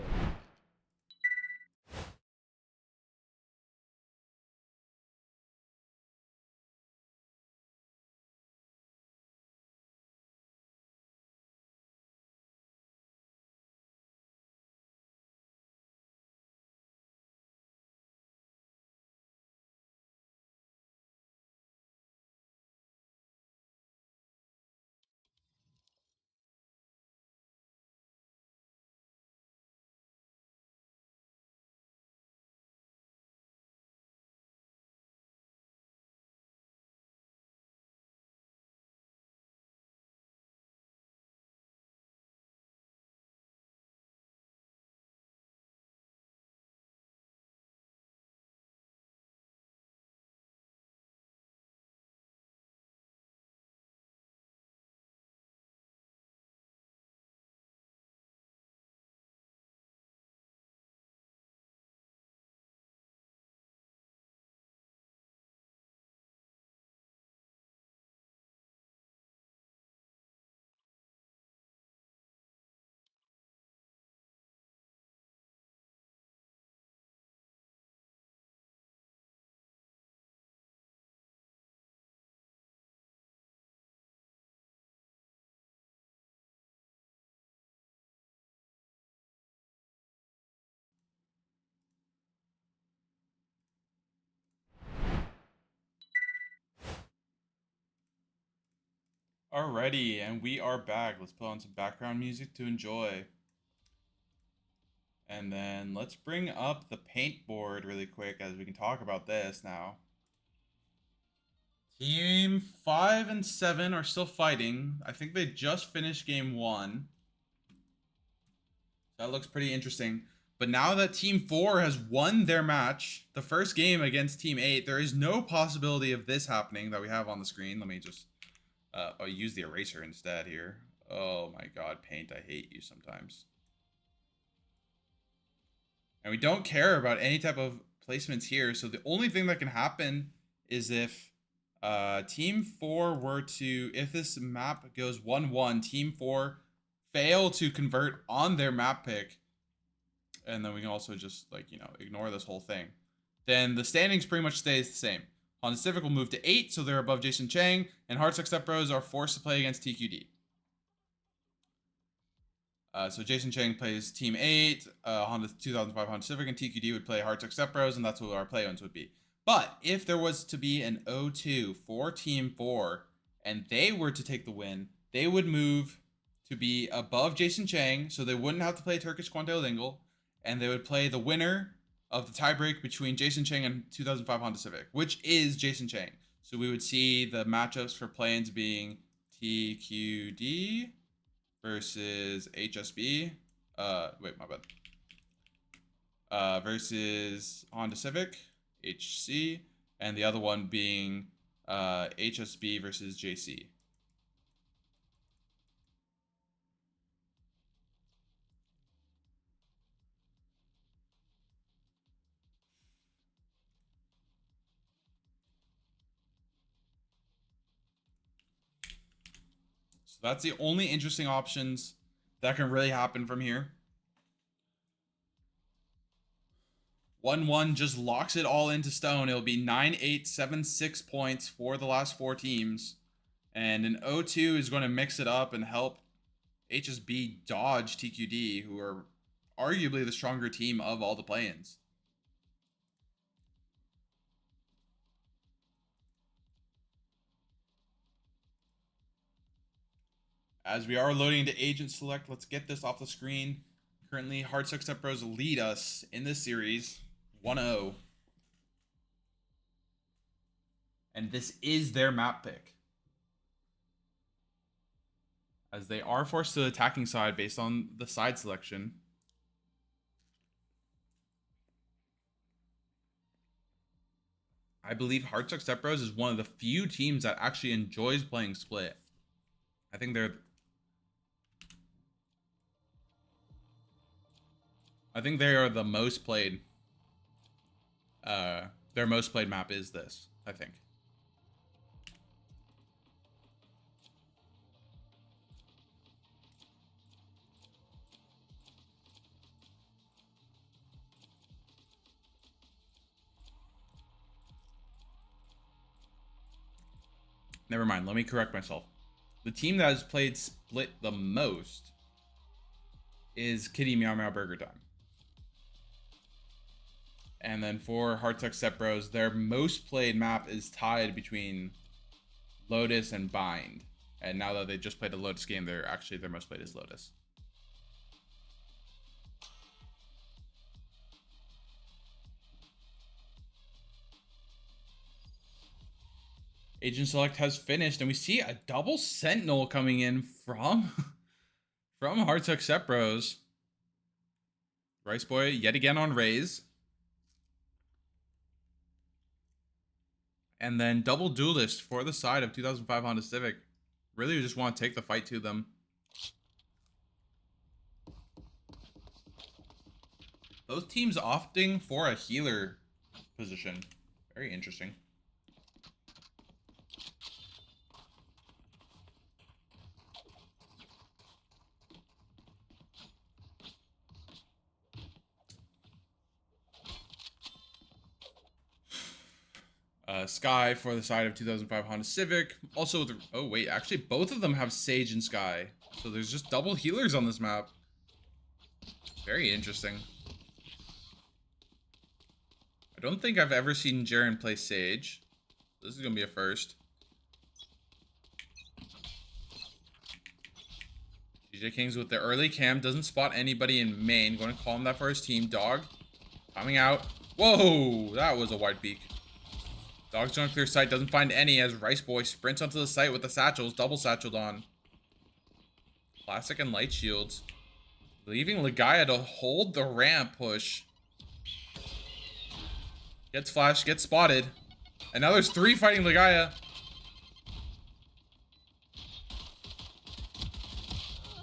Alrighty, and we are back. Let's put on some background music to enjoy. And then let's bring up the paint board really quick as we can talk about this now. Team 5 and 7 are still fighting. I think they just finished game 1. That looks pretty interesting. But now that Team 4 has won their match, the first game against Team 8, there is no possibility of this happening that we have on the screen. Let me just I'll use the eraser instead here. Oh my god, Paint, I hate you sometimes. And we don't care about any type of placements here. So the only thing that can happen is if Team 4 were to, if this map goes 1-1, Team 4 fail to convert on their map pick, and then we can also just, ignore this whole thing, then the standings pretty much stays the same. Honda Civic will move to 8, so they're above Jason Chang, and Hardstuck StepBros are forced to play against TQD. So Jason Chang plays Team 8, Honda 2005 Honda Civic, and TQD would play Hardstuck StepBros, and that's what our play-ins would be. But if there was to be an 0-2 for Team 4, and they were to take the win, they would move to be above Jason Chang, so they wouldn't have to play Turkish Quandale Dingle, and they would play the winner of the tiebreak between Jason Chang and 2005 Honda Civic, which is Jason Chang. So we would see the matchups for play-ins being TQD versus HSB. Wait, my bad. Versus Honda Civic, HC, and the other one being HSB versus JC. that's the only interesting options that can really happen from here. 1-1 just locks it all into stone. It'll be 9-8, 7-6 points for the last 4 teams. And an 0-2 is going to mix it up and help HSB dodge TQD, who are arguably the stronger team of all the play-ins. As we are loading into Agent Select, let's get this off the screen. Currently, Hardstuck StepBros lead us in this series 1-0. And this is their map pick, as they are forced to the attacking side based on the side selection. I believe Hardstuck StepBros is one of the few teams that actually enjoys playing split. I think they are the most played. Their most played map is this, I think. Never mind, let me correct myself. The team that has played split the most is Kitty Meow Meow Burger Time. And then for Hardstuck StepBros, their most played map is tied between Lotus and Bind. And now that they just played a Lotus game, their most played is Lotus. Agent Select has finished, and we see a double Sentinel coming in from Hardstuck StepBros. Rice Boy yet again on Raze. And then double Duelist for the side of 2005 Honda Civic. Really just want to take the fight to them. Both teams opting for a healer position. Very interesting. Sky for the side of 2005 Honda Civic. Also, oh wait, actually both of them have Sage and Sky. So there's just double healers on this map. Very interesting. I don't think I've ever seen Jaren play Sage. This is going to be a first. DJ Kings with the early cam. Doesn't spot anybody in main. Going to call him that for his team. Dog coming out. Whoa, that was a wide peek. Dog's on clear sight, doesn't find any as Rice Boy sprints onto the site with the satchels, double satcheled on. Classic and light shields. Leaving Legaia to hold the ramp push. Gets flashed, gets spotted. And now there's 3 fighting Legaia.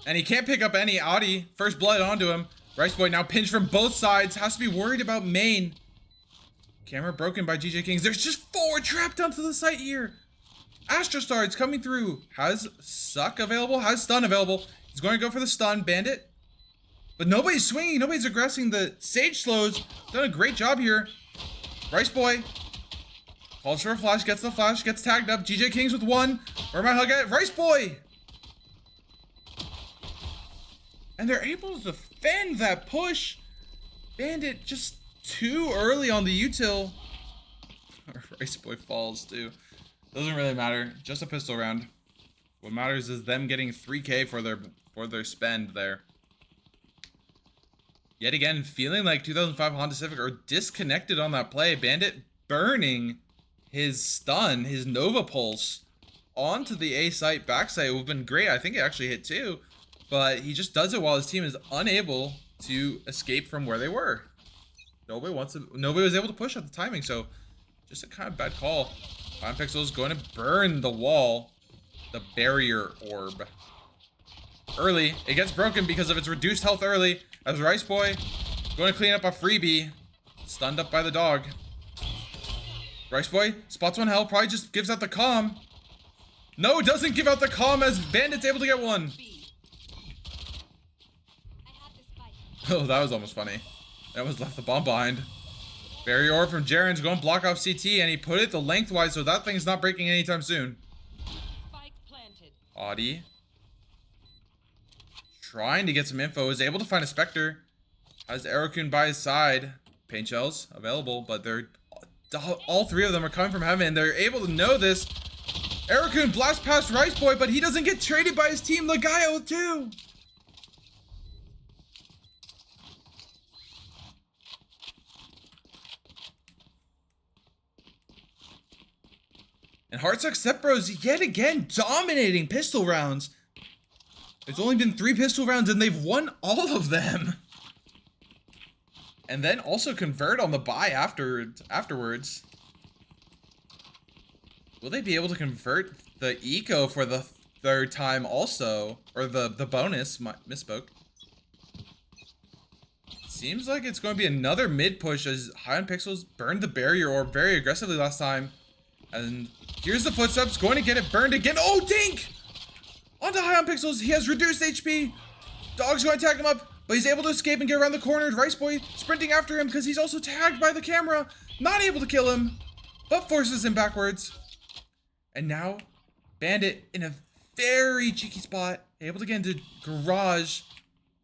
And he can't pick up any. Audi, first blood onto him. Rice Boy now pinched from both sides, has to be worried about main. Camera broken by GJ Kings. There's just 4 trapped onto the site here. Astrostar's coming through. Has Suck available. Has Stun available. He's going to go for the Stun. Bandit. But nobody's swinging. Nobody's aggressing. The Sage slows. Done a great job here. Rice Boy. Calls for a flash. Gets the flash. Gets tagged up. GJ Kings with 1. Where am I hug at? Rice Boy. And they're able to defend that push. Bandit just too early on the util. Rice Boy falls too. Doesn't really matter. Just a pistol round. What matters is them getting 3K for their spend there. Yet again, feeling like 2005 Honda Civic are disconnected on that play. Bandit burning his stun, his Nova Pulse onto the A site, back site would have been great. I think it actually hit 2, but he just does it while his team is unable to escape from where they were. Nobody was able to push at the timing, so just a kind of bad call. Fine Pixel is going to burn the wall, the barrier orb. Early, it gets broken because of its reduced health early, as Rice Boy going to clean up a freebie. Stunned up by the dog. Rice Boy spots 1 health, probably just gives out the calm. No, it doesn't give out the comm as Bandit's able to get one. Oh, that was almost funny. That was left the bomb behind. Barrier orb from Jaren's going to block off CT, and he put it the lengthwise, so that thing's not breaking anytime soon. Audi trying to get some info, is able to find a Spectre. Has Aerokun by his side. Paint shells available, but they're all three of them are coming from heaven. They're able to know this. Aerokun blasts past Rice Boy, but he doesn't get traded by his team. Legaia too. And Hardstuck StepBros yet again dominating pistol rounds. There's only been 3 pistol rounds and they've won all of them. And then also convert on the buy afterwards. Will they be able to convert the eco for the 3rd time also? Or the bonus, misspoke. Seems like it's going to be another mid push as High on Pixels burned the barrier orb very aggressively last time. And here's the footsteps, going to get it burned again. Oh, dink! Onto High on Pixels, he has reduced HP. Dog's going to tag him up, but he's able to escape and get around the corner. Rice Boy sprinting after him because he's also tagged by the camera. Not able to kill him, but forces him backwards. And now, Bandit in a very cheeky spot, able to get into Garage.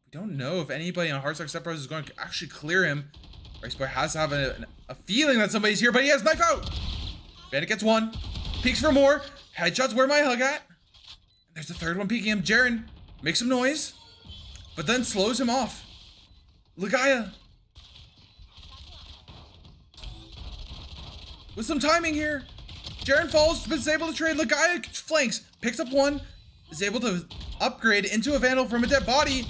We don't know if anybody on Hardstuck StepBros is going to actually clear him. Rice Boy has to have a feeling that somebody's here, but he has knife out. Bandit gets one, peeks for more. Headshots, where my hug at? There's the 3rd one peeking him. Jaren makes some noise, but then slows him off. Legaia with some timing here. Jaren falls, but is able to trade. Legaia flanks, picks up one, is able to upgrade into a Vandal from a dead body.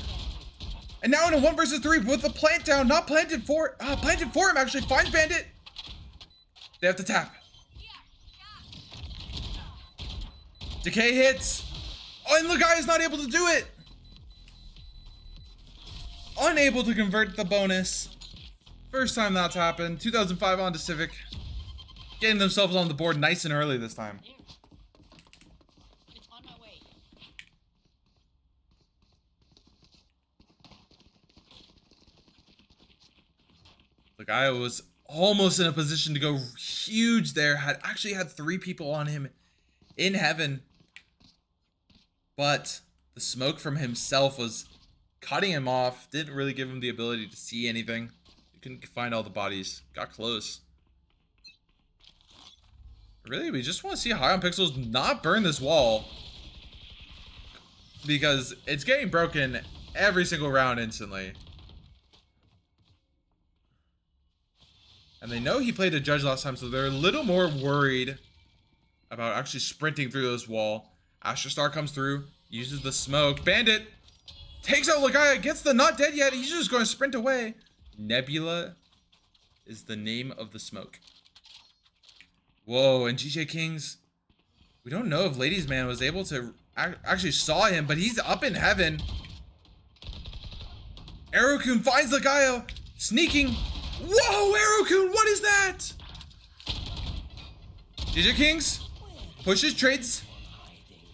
And now in a 1 versus 3 with the plant down, not planted for him actually, finds Bandit. They have to tap. Decay hits. Oh, and Legaia is not able to do it. Unable to convert the bonus. First time that's happened. 2005 on to Civic. Getting themselves on the board nice and early this time. Legaia was almost in a position to go huge there. Actually had 3 people on him in heaven. But the smoke from himself was cutting him off. Didn't really give him the ability to see anything. He couldn't find all the bodies. Got close. Really, we just want to see High on Pixels not burn this wall. Because it's getting broken every single round instantly. And they know he played a judge last time, so they're a little more worried about actually sprinting through this wall. Astra Star comes through, uses the smoke. Bandit takes out Legaia, gets the not dead yet. He's just going to sprint away. Nebula is the name of the smoke. Whoa, and GJ Kings. We don't know if Ladies Man was able to actually saw him, but he's up in heaven. Aerokun finds Legaia, sneaking. Whoa, Aerokun, what is that? GJ Kings pushes, trades.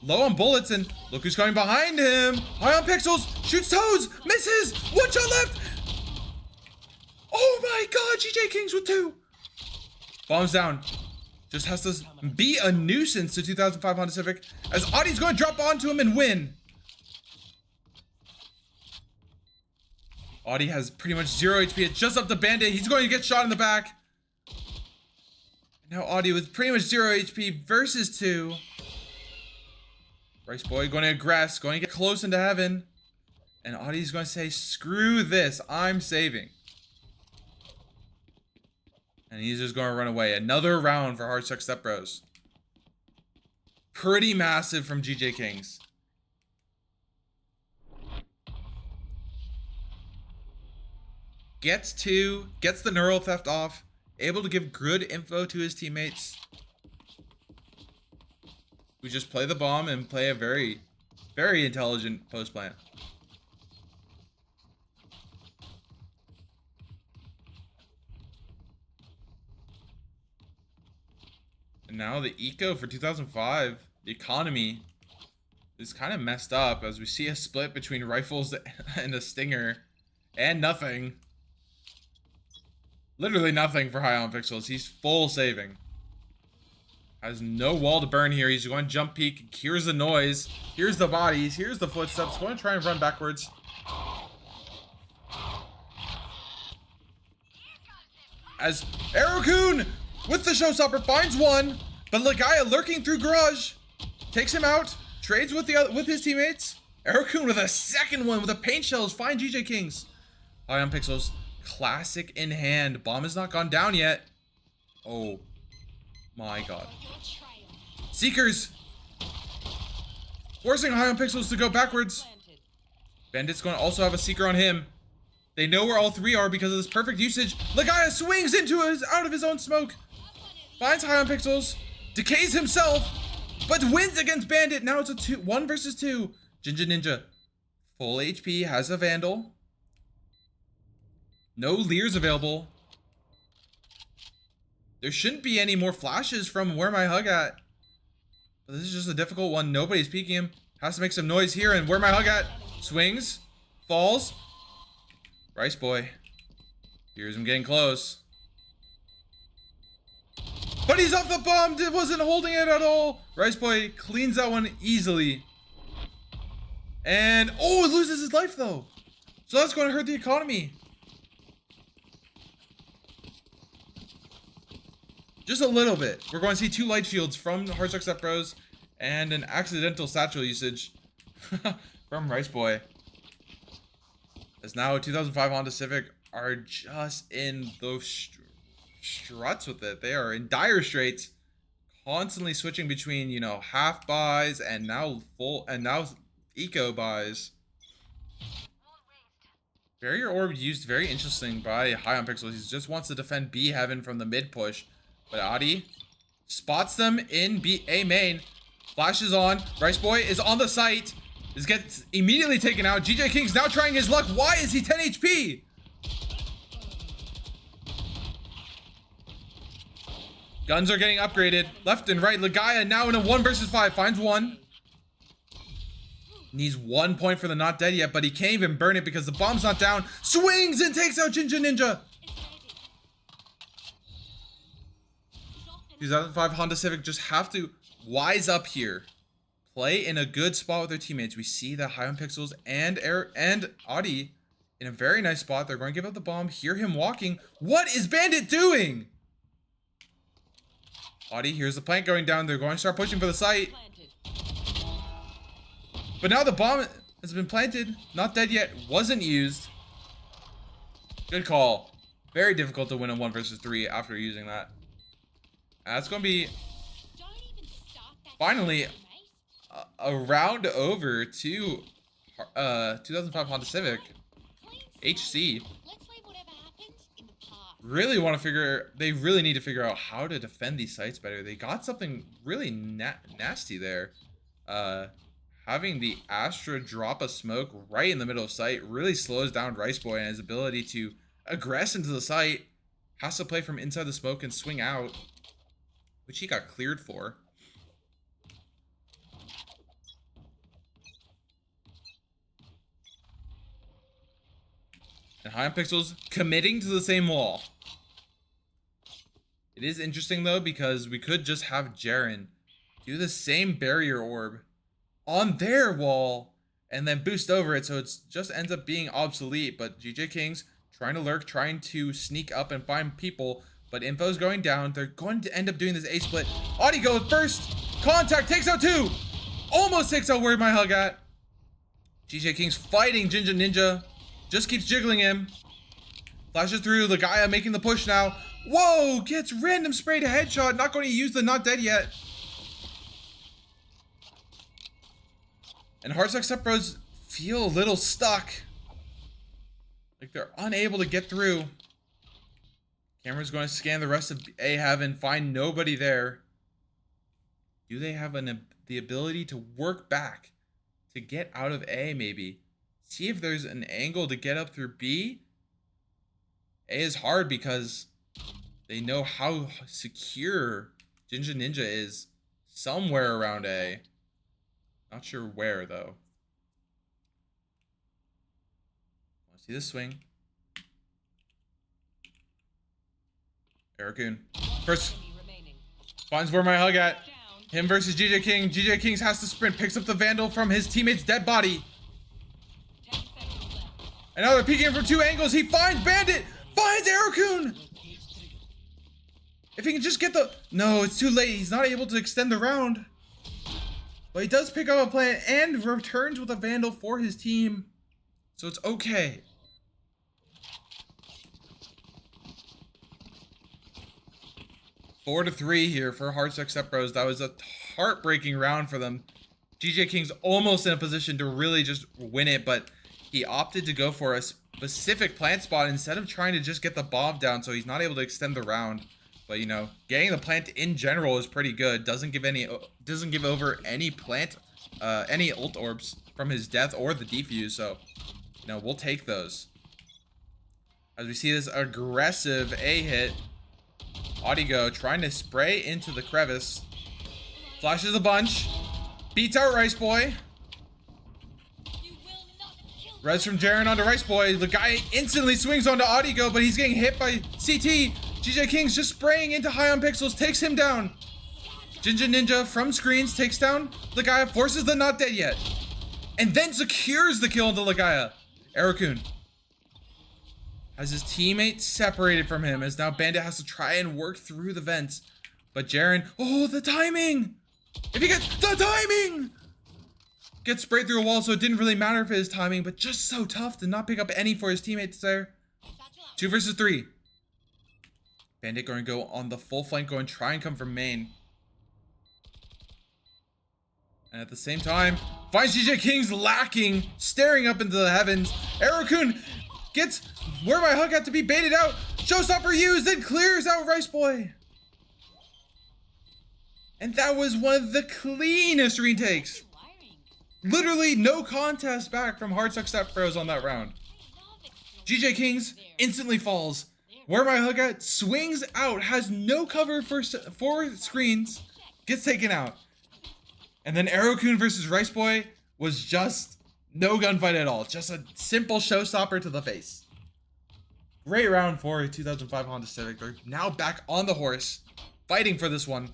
Low on bullets, and look who's coming behind him. High on Pixels, shoots toes, misses. 1 shot left. Oh my god, GJ Kings with 2. Bombs down. Just has to be a nuisance to 2005 Honda Civic, as Audie's going to drop onto him and win. Audie has pretty much 0 HP. It's just up to Bandit. He's going to get shot in the back. Now Audie with pretty much 0 HP versus 2. Rice Boy going to aggress, going to get close into heaven. And Audie's going to say, screw this, I'm saving. And he's just going to run away. Another round for Hardstuck StepBros. Pretty massive from GJ Kings. Gets 2, gets the neural theft off. Able to give good info to his teammates. We just play the bomb and play a very, very intelligent post plant. And now the eco for 2005. The economy is kind of messed up as we see a split between rifles and a stinger. And nothing. Literally nothing for High on Pixels. He's full saving. Has no wall to burn here. He's going to jump peek. Here's the noise. Here's the bodies. Here's the footsteps. Going to try and run backwards. As Aerokun with the showstopper finds one, but Lagaya lurking through garage takes him out. Trades with his teammates. Aerokun with a second one with a paint shells. Find GJ Kings. High on Pixels. Classic in hand. Bomb has not gone down yet. Oh my god. Seekers forcing High on Pixels to go backwards. Bandit's going to also have a Seeker on him. They know where all three are because of this perfect usage. Lagaya swings out of his own smoke. Finds High on Pixels. Decays himself. But wins against Bandit. Now it's a 1 versus 2. Jinja Ninja. Full HP. Has a Vandal. No Leers available. There shouldn't be any more flashes from Where My Hug At. But this is just a difficult one. Nobody's peeking him. Has to make some noise here. And Where My Hug At swings. Falls. Rice Boy. Here's him getting close. But he's off the bomb. Wasn't holding it at all. Rice Boy cleans that one easily. And, oh, it loses his life though. So that's going to hurt the economy. Just a little bit. We're going to see 2 light shields from Hardstuck StepBros and an accidental satchel usage from Rice Boy. As now 2005 Honda Civic are just in those struts with it. They are in dire straits, constantly switching between, you know, half buys and now full and now eco buys. Barrier Orb used very interesting by High on Pixels. He just wants to defend B Heaven from the mid push. But Adi spots them in A main. Flashes on. Rice Boy is on the site. This gets immediately taken out. GJ King's now trying his luck. Why is he 10 HP? Guns are getting upgraded. Left and right. Lagaya now in a 1 versus 5. Finds one. Needs 1 point for the not dead yet, but he can't even burn it because the bomb's not down. Swings and takes out Jinja Ninja. 2005 Honda Civic just have to wise up here. Play in a good spot with their teammates. We see that High on Pixels and Audi in a very nice spot. They're going to give up the bomb. Hear him walking. What is Bandit doing? Audi, here's the plant going down. They're going to start pushing for the site. But now the bomb has been planted. Not dead yet. Wasn't used. Good call. Very difficult to win a 1 versus 3 after using that. That's going to be finally a round over to 2005 Honda Civic. HC. Really want to they really need to figure out how to defend these sites better. They got something really nasty there. Having the Astra drop a smoke right in the middle of sight really slows down Rice Boy and his ability to aggress into the site. Has to play from inside the smoke and swing out, which he got cleared for. And High on Pixels committing to the same wall. It is interesting though because we could just have Jaren do the same barrier orb on their wall and then boost over it, so it just ends up being obsolete. But GJ Kings trying to lurk, trying to sneak up and find people, but info's going down. They're going to end up doing this A split. Audi goes first. Contact takes out 2. Almost takes out Where My Hug At. GJ Kings fighting Jinja Ninja. Just keeps jiggling him. Flashes through. Lagaya making the push now. Whoa! Gets random spray to headshot. Not going to use the not dead yet. And Hardstuck StepBros feel a little stuck. Like they're unable to get through. Camera's going to scan the rest of A Heaven, find nobody there. Do they have the ability to work back to get out of A maybe? See if there's an angle to get up through B. A is hard because they know how secure Jinja Ninja is. somewhere around A. Not sure where, though. Want to see this swing. Arakun. First. Finds where my hug at. Him versus GJ King. GJ King has to sprint. Picks up the Vandal from his teammate's dead body. And now they're peeking from 2 angles. He finds Bandit. Finds Arakun. If he can just get the... No, it's too late. He's not able to extend the round. But he does pick up a plant and returns with a Vandal for his team. So it's okay. Four to 3 here for Hardstuck StepBros. That was a heartbreaking round for them. GJ King's almost in a position to really just win it, but he opted to go for a specific plant spot instead of trying to just get the bomb down, so he's not able to extend the round. But you know, getting the plant in general is pretty good. Doesn't give over any plant, any ult orbs from his death or the defuse. So, you know, we'll take those. As we see this aggressive A hit, Audigo trying to spray into the crevice. Flashes a bunch. Beats out Rice Boy. Res from Jaren onto Rice Boy. The guy instantly swings onto Audigo, but he's getting hit by CT. GJ King's just spraying into high on pixels. Takes him down. Jinja Ninja from screens takes down Legaia. Forces the not dead yet. And then secures the kill into Legaia. Arakun has his teammate separated from him, as now Bandit has to try and work through the vents. But Jaren, oh, the timing! If he gets the timing! Gets sprayed through a wall, so it didn't really matter for his timing, but just so tough to not pick up any for his teammates there. 2 versus 3. Bandit going to go on the full flank, going to try and come from main. And at the same time, finds GJ King's lacking, staring up into the heavens. Arakun gets where my hook had to be baited out. Showstopper used, then clears out Rice Boy. And that was one of the cleanest retakes. Literally no contest back from Hardstuck StepBros on that round. GJ Kings instantly falls. Where my hook at swings out, has no cover for screens, gets taken out. And then Arakun versus Rice Boy was just no gunfight at all. Just a simple showstopper to the face. Great round for a 2005 Honda Civic. They're now back on the horse, fighting for this one.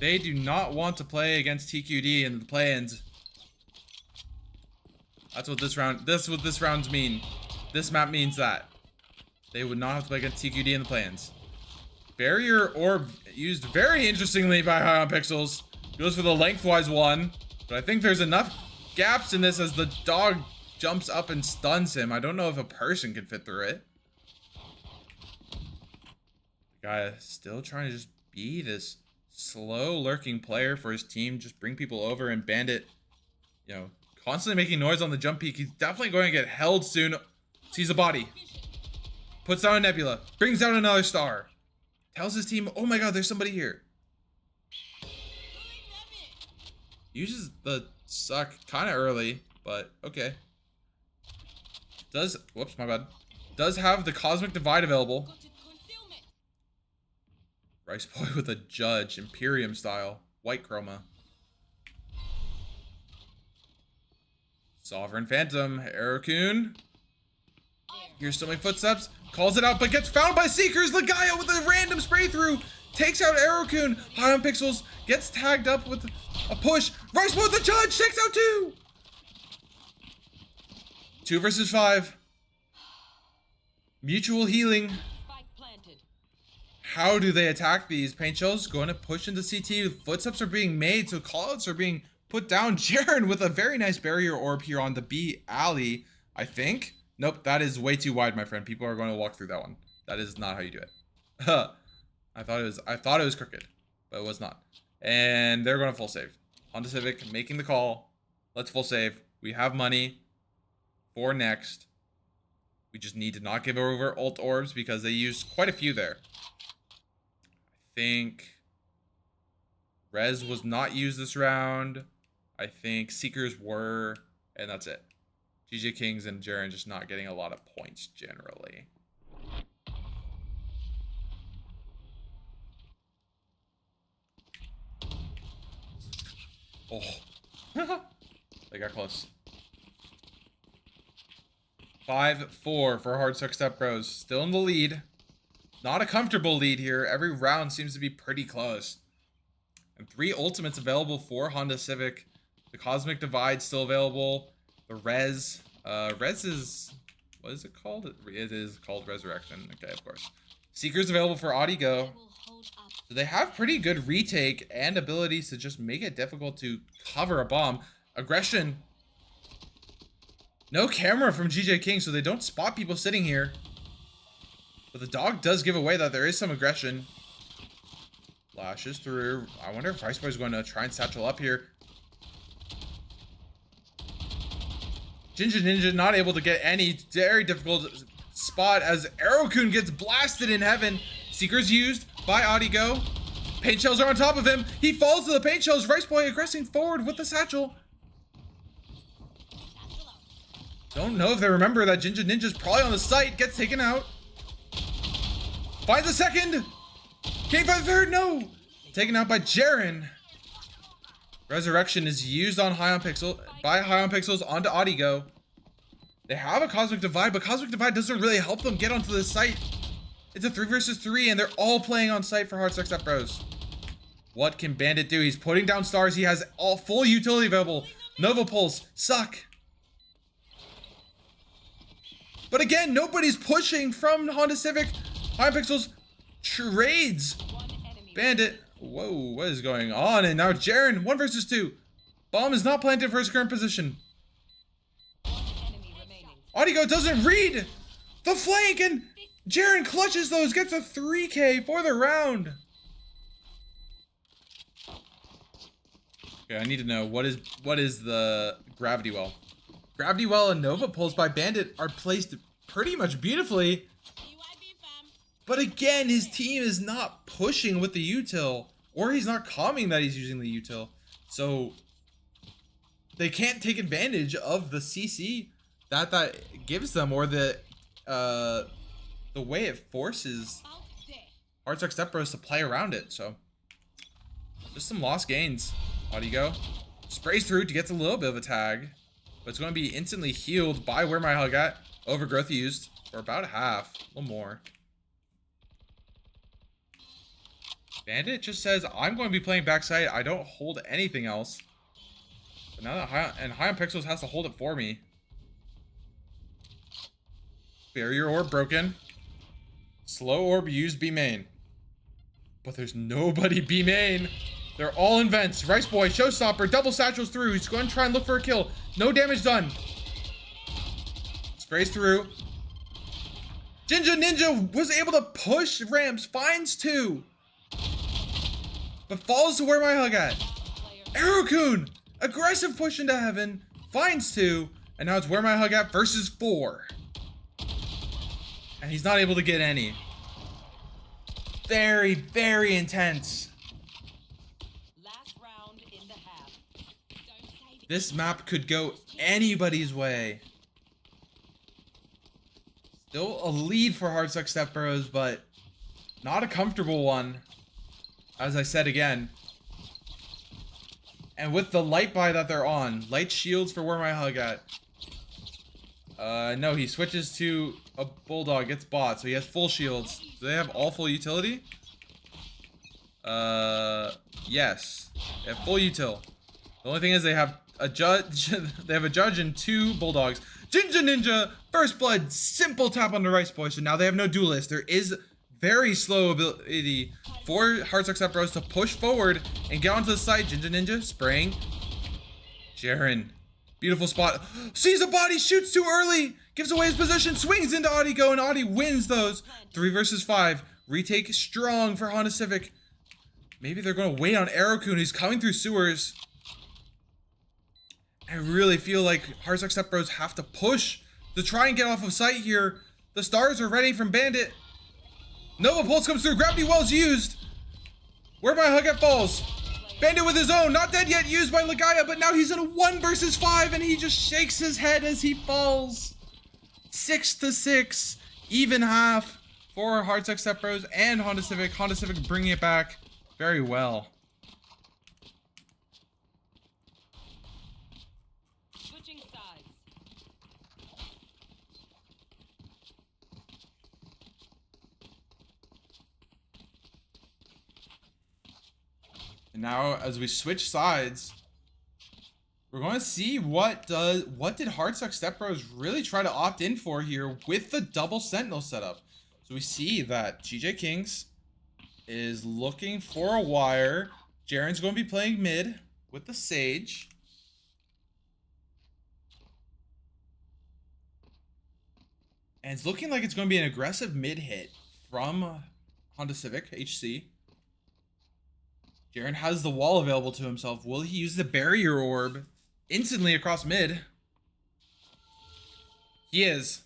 They do not want to play against TQD in the play-ins. That's what this rounds mean. This map means that. They would not have to play against TQD in the play-ins. Barrier orb used very interestingly by High on Pixels. Goes for the lengthwise one. But I think there's enough gaps in this as the dog jumps up and stuns him. I don't know if a person can fit through it. The guy still trying to just be this slow lurking player for his team, just bring people over. And Bandit, you know, constantly making noise on the jump peak. He's definitely going to get held soon. Sees a body, puts down a Nebula, brings down another star, tells his team, oh my god, there's somebody here. Uses the suck kind of early, but okay. Whoops, my bad. Does have the Cosmic Divide available. Rice Boy with a Judge, Imperium style, white chroma. Sovereign Phantom, Arakun. Here's so many footsteps, calls it out, but gets found by Seekers. Legaia with a random spray through, takes out Arakun. High on Pixels, gets tagged up with a push. Rice Boy with the Judge, takes out 2. 2 versus 5. Mutual healing. How do they attack these? Paint Shells going to push into CT. Footsteps are being made, so callouts are being put down. Jaren with a very nice barrier orb here on the B alley, I think. Nope, that is way too wide, my friend. People are going to walk through that one. That is not how you do it. I thought it was crooked, but it was not. And they're going to full save. Honda Civic making the call. Let's full save. We have money for next. We just need to not give over ult orbs because they used quite a few there. I think Res was not used this round. I think Seekers were, and that's it. GJ Kings and Jaren just not getting a lot of points generally. Oh. They got close. 5-4 for Hardstuck StepBros. Still in the lead. Not a comfortable lead here. Every round seems to be pretty close. And 3 ultimates available for Honda Civic. The Cosmic Divide still available. The Res. Res is... What is it called? It is called Resurrection. Okay, of course. Seeker's available for Audigo. So they have pretty good retake and abilities to just make it difficult to cover a bomb. Aggression. No camera from GJ King, so they don't spot people sitting here. But the dog does give away that there is some aggression. Lashes through. I wonder if Riceboy is going to try and satchel up here. Ginger Ninja not able to get any. Very difficult spot as Arrowcoon gets blasted in heaven. Seeker's used by Audigo. Paint shells are on top of him. He falls to the paint shells. Riceboy aggressing forward with the satchel. Don't know if they remember that Ginger Ninja's probably on the site. Gets taken out. Finds the second. Can't find the third. No. Taken out by Jaren. Resurrection is used on High on Pixel by High on Pixels onto Audigo. They have a Cosmic Divide, but Cosmic Divide doesn't really help them get onto the site. It's a 3 versus 3, and they're all playing on site for Hardstuck StepBros. What can Bandit do? He's putting down stars. He has all full utility available. Nova Pulse, suck. But again, nobody's pushing from Honda Civic. High on Pixels trades Bandit. Whoa, what is going on? And now Jaren, 1 versus 2. Bomb is not planted for his current position. Audigo doesn't read the flank, and Jaren clutches those, gets a 3K for the round. Okay, I need to know what is the Gravity Well. Gravity Well and Nova Pulse by Bandit are placed pretty much beautifully. But again, his team is not pushing with the util, or he's not calming that he's using the util. So they can't take advantage of the CC that gives them, or the way it forces Hardstuck StepBros to play around it. So just some lost gains. Audigo sprays through to get a little bit of a tag, but it's going to be instantly healed by Where My Hug At. Overgrowth used for about half, a little more. Bandit just says, I'm going to be playing backside. I don't hold anything else. But now that High on Pixels has to hold it for me. Barrier orb broken. Slow orb used B main. But there's nobody B main. They're all in vents. Riceboy, Showstopper, double satchels through. He's going to try and look for a kill. No damage done. Sprays through. Ginger Ninja was able to push ramps. Finds 2. But falls to Where My Hug At. Arrowcoon, aggressive push into heaven. Finds 2. And now it's Where My Hug At versus 4. And he's not able to get any. Very, very intense. Last round in the half. This map could go anybody's way. Still a lead for Hardstuck StepBros, but not a comfortable one. As I said again. And with the light buy that they're on, light shields for Where My Hug At. No, he switches to a Bulldog, gets bought, so he has full shields. Do they have all full utility? Yes. They have full util. The only thing is they have a judge. They have a judge and 2 Bulldogs. Ginger Ninja, First Blood, simple tap on the Riceboy, so now they have no duelist. There is very slow ability for Hardstuck StepBros to push forward and get onto the site. Ginger Ninja spraying. Jaren. Beautiful spot. Sees a body, shoots too early. Gives away his position, swings into Audigo, and Audi wins those. 3 versus 5. Retake strong for Honda Civic. Maybe they're going to wait on Arrowcoon. He's coming through sewers. I really feel like Hardstuck StepBros have to push to try and get off of site here. The stars are ready from Bandit. Nova Pulse comes through. Gravity Well's used. Where My Hug At falls. Bandit with his own, not dead yet, used by Ligaya, but now he's in a 1 versus 5, and he just shakes his head as he falls. 6-6, even half for Hardstuck, StepBros, and Honda Civic. Honda Civic bringing it back very well. Switching sides. And now, as we switch sides, we're going to see what did Hardstuck, StepBros really try to opt in for here with the double sentinel setup. So we see that GJ Kings is looking for a wire. Jaren's going to be playing mid with the Sage. And it's looking like it's going to be an aggressive mid hit from Honda Civic HC. Jaren has the wall available to himself. Will he use the barrier orb instantly across mid? He is.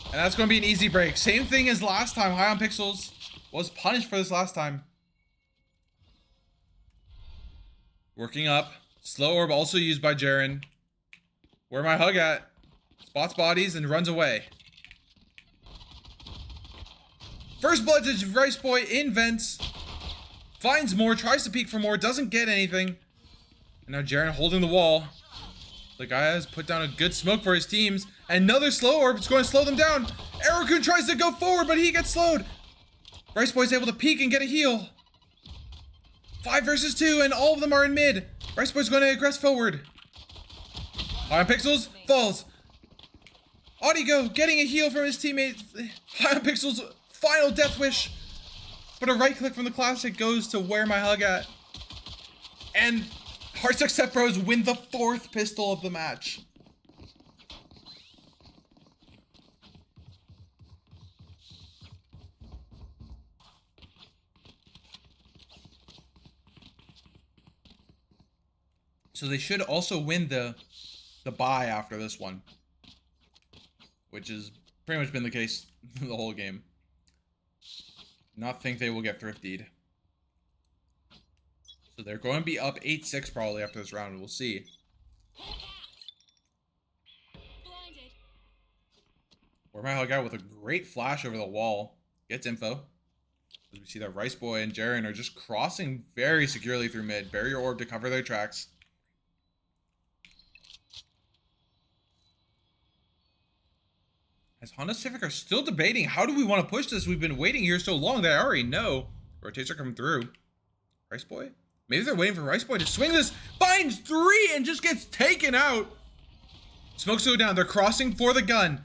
And that's going to be an easy break. Same thing as last time. High on Pixels was punished for this last time. Working up. Slow orb also used by Jaren. Where my hug at? Spots bodies and runs away. First blood to Rice Boy in vents. Finds more, tries to peek for more, doesn't get anything. And now Jaren holding the wall. The guy has put down a good smoke for his teams. Another slow orb is going to slow them down. Arrowcoon tries to go forward, but he gets slowed. Rice Boy's able to peek and get a heal. 5 versus 2, and all of them are in mid. Rice Boy's going to aggress forward. High on Pixels, falls. Audigo getting a heal from his teammates. High on Pixels, final death wish. But a right click from the Classic goes to where my hug at. And Hardstuck, StepBros win the 4th pistol of the match. So they should also win the bye after this one, which has pretty much been the case the whole game. Not think they will get thriftied. So they're going to be up 8-6 probably after this round. We'll see. Blinded. Where my hug out with a great flash over the wall. Gets info. As we see that Rice Boy and Jaren are just crossing very securely through mid. Barrier orb to cover their tracks. As Honda Civic are still debating, how do we want to push this? We've been waiting here so long that I already know. Rotates are coming through. Rice Boy? Maybe they're waiting for Rice Boy to swing this. Finds 3 and just gets taken out. Smokes go down. They're crossing for the gun.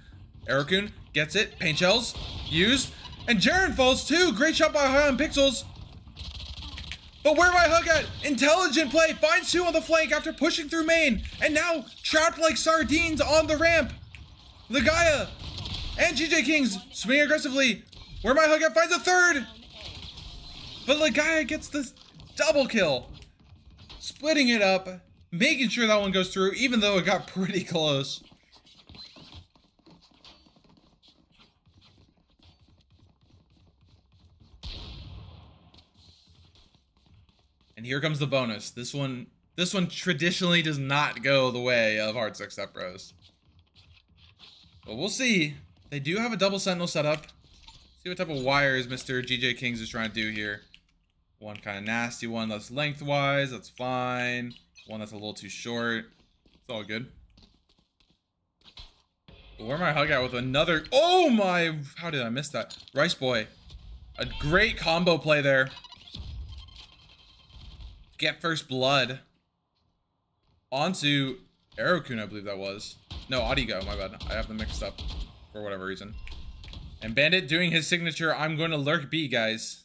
Arrowcoon gets it. Paint shells used. And Jaren falls too. Great shot by High on Pixels. But where my hug at? Intelligent play. Finds 2 on the flank after pushing through main. And now trapped like sardines on the ramp. Ligaya and GJ Kings swing aggressively. Where my hug at finds a 3rd. But Ligaya gets this double kill. Splitting it up. Making sure that one goes through, even though it got pretty close. And here comes the bonus. This one traditionally does not go the way of Hardstuck, StepBros. But we'll see. They do have a double sentinel setup. See what type of wires Mr. GJ Kings is trying to do here. One kind of nasty one that's lengthwise. That's fine. One that's a little too short. It's all good. But where my hug out with another... Oh my... How did I miss that? Rice Boy. A great combo play there. Get first blood. Onto Arrowcoon, I believe that was. No, Audigo, my bad. I have them mixed up for whatever reason. And Bandit doing his signature, I'm going to lurk B, guys.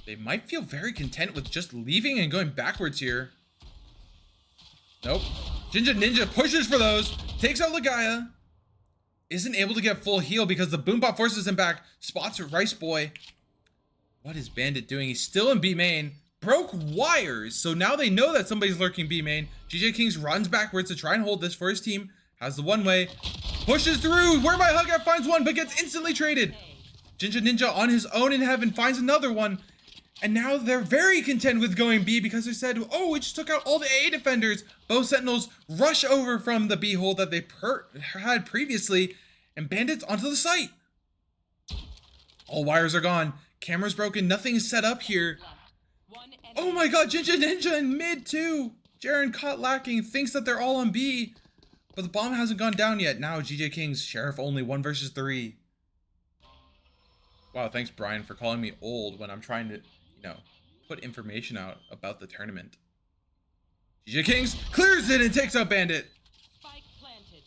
They might feel very content with just leaving and going backwards here. Nope. Ninja pushes for those. Takes out Ligaya. Isn't able to get full heal because the Boombot forces him back. Spots Rice Boy. What is Bandit doing? He's still in B main. Broke wires. So now they know that somebody's lurking B main. GJ Kings runs backwards to try and hold this for his team. Has the one way. Pushes through. Where my hug finds one, but gets instantly traded. Ninja on his own in heaven finds another one. And now they're very content with going B because they said, oh, we just took out all the A defenders. Both Sentinels rush over from the B hole that they had previously, and Bandits onto the site. All wires are gone. Camera's broken. Nothing is set up here. Oh my god, Jinja Ninja in mid too. Jaren caught lacking, thinks that they're all on B, but the bomb hasn't gone down yet. Now GJ Kings, Sheriff only 1 versus 3. Wow, thanks Brian for calling me old when I'm trying to, put information out about the tournament. GJ Kings clears it and takes out Bandit. Spike planted.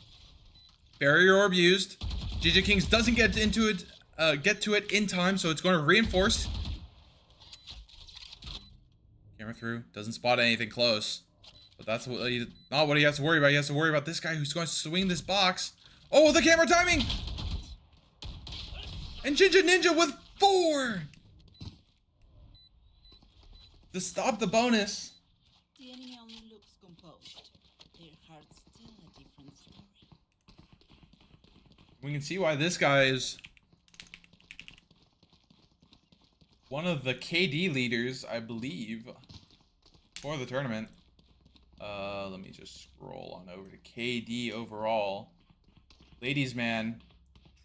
Barrier orb used. GJ Kings doesn't get to it in time, so it's going to reinforce. Camera through, doesn't spot anything close. But that's not what he has to worry about. He has to worry about this guy who's going to swing this box. Oh, the camera timing! And Jinja Ninja with 4! To stop the bonus. The enemy only looks composed. Their heart's still a different story. We can see why this guy is one of the KD leaders, I believe, for the tournament. Let me just scroll on over to KD overall. Ladies man,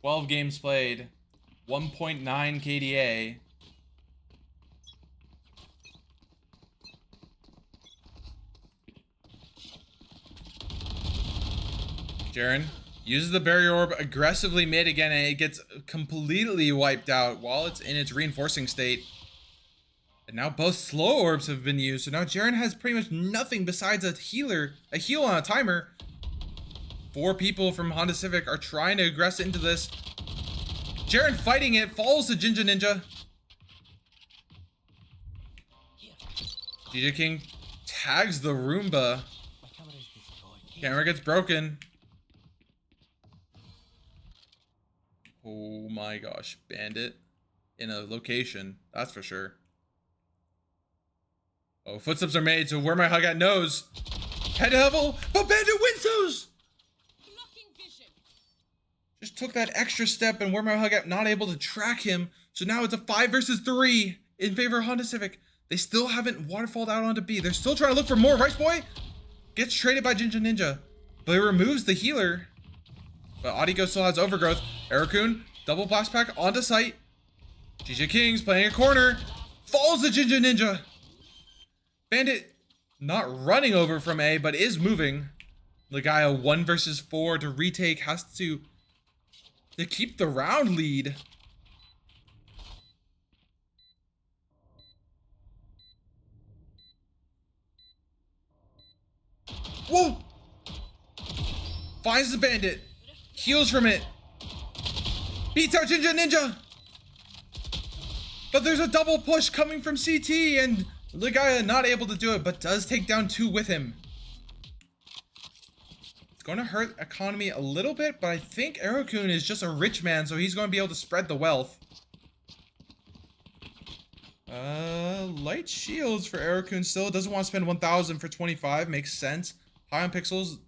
12 games played, 1.9 KDA. Jaren uses the barrier orb aggressively mid again, and it gets completely wiped out while it's in its reinforcing state. And now both slow orbs have been used, so now Jaren has pretty much nothing besides a heal on a timer. 4 people from Honda Civic are trying to aggress into this. Jaren fighting it, falls to Jinja Ninja. DJ King tags the Roomba. Camera gets broken. Oh my gosh, Bandit in a location, that's for sure. Oh, footsteps are made, so where my hug at knows. Head level, but Bandit wins those! Just took that extra step, and where my hug at not able to track him, so now it's a 5 versus 3 in favor of Honda Civic. They still haven't waterfalled out onto B. They're still trying to look for more. Rice Boy gets traded by Jinja Ninja, but it removes the healer. But Audiko still has overgrowth. Aerokun, double blast pack onto site. GJ Kings playing a corner. Falls the Jinja Ninja. Bandit not running over from A, but is moving. Legaia 1 versus 4 to retake. Has to keep the round lead. Whoa! Finds the Bandit. Heals from it. Beats out Jinja Ninja. But there's a double push coming from CT, and Legaia not able to do it, but does take down 2 with him. It's going to hurt economy a little bit, but I think Aerokun is just a rich man, so he's going to be able to spread the wealth. Light shields for Aerokun still. Doesn't want to spend 1,000 for 25. Makes sense. High on pixels.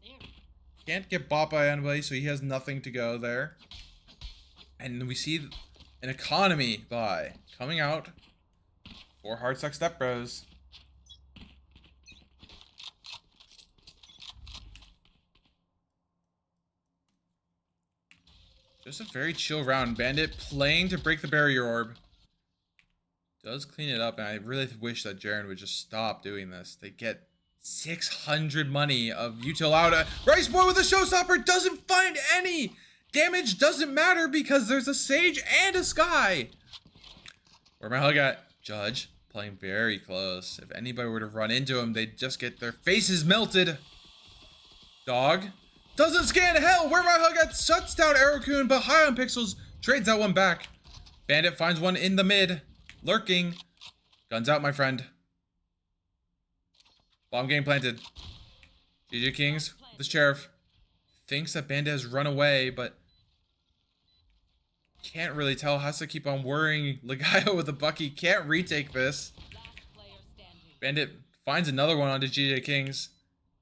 Can't get bought by anybody, so he has nothing to go there. And we see an economy buy coming out for Hardstuck StepBros. Just a very chill round. Bandit playing to break the barrier orb. Does clean it up, and I really wish that Jaren would just stop doing this. They get 600 money of util out. Rice Boy with a showstopper doesn't find any. Damage doesn't matter because there's a Sage and a Sky. Where my hug at? Judge playing very close. If anybody were to run into him, they'd just get their faces melted. Dog doesn't scan hell. Where my hug at? Shuts down Aerokun, but high on pixels trades that one back. Bandit finds one in the mid. Lurking. Guns out, my friend. Bomb game planted. GG Kings, the Sheriff, thinks that Bandit has run away, but can't really tell. Has to keep on worrying. Legaia with a Bucky can't retake this. Bandit finds another one onto GJ Kings.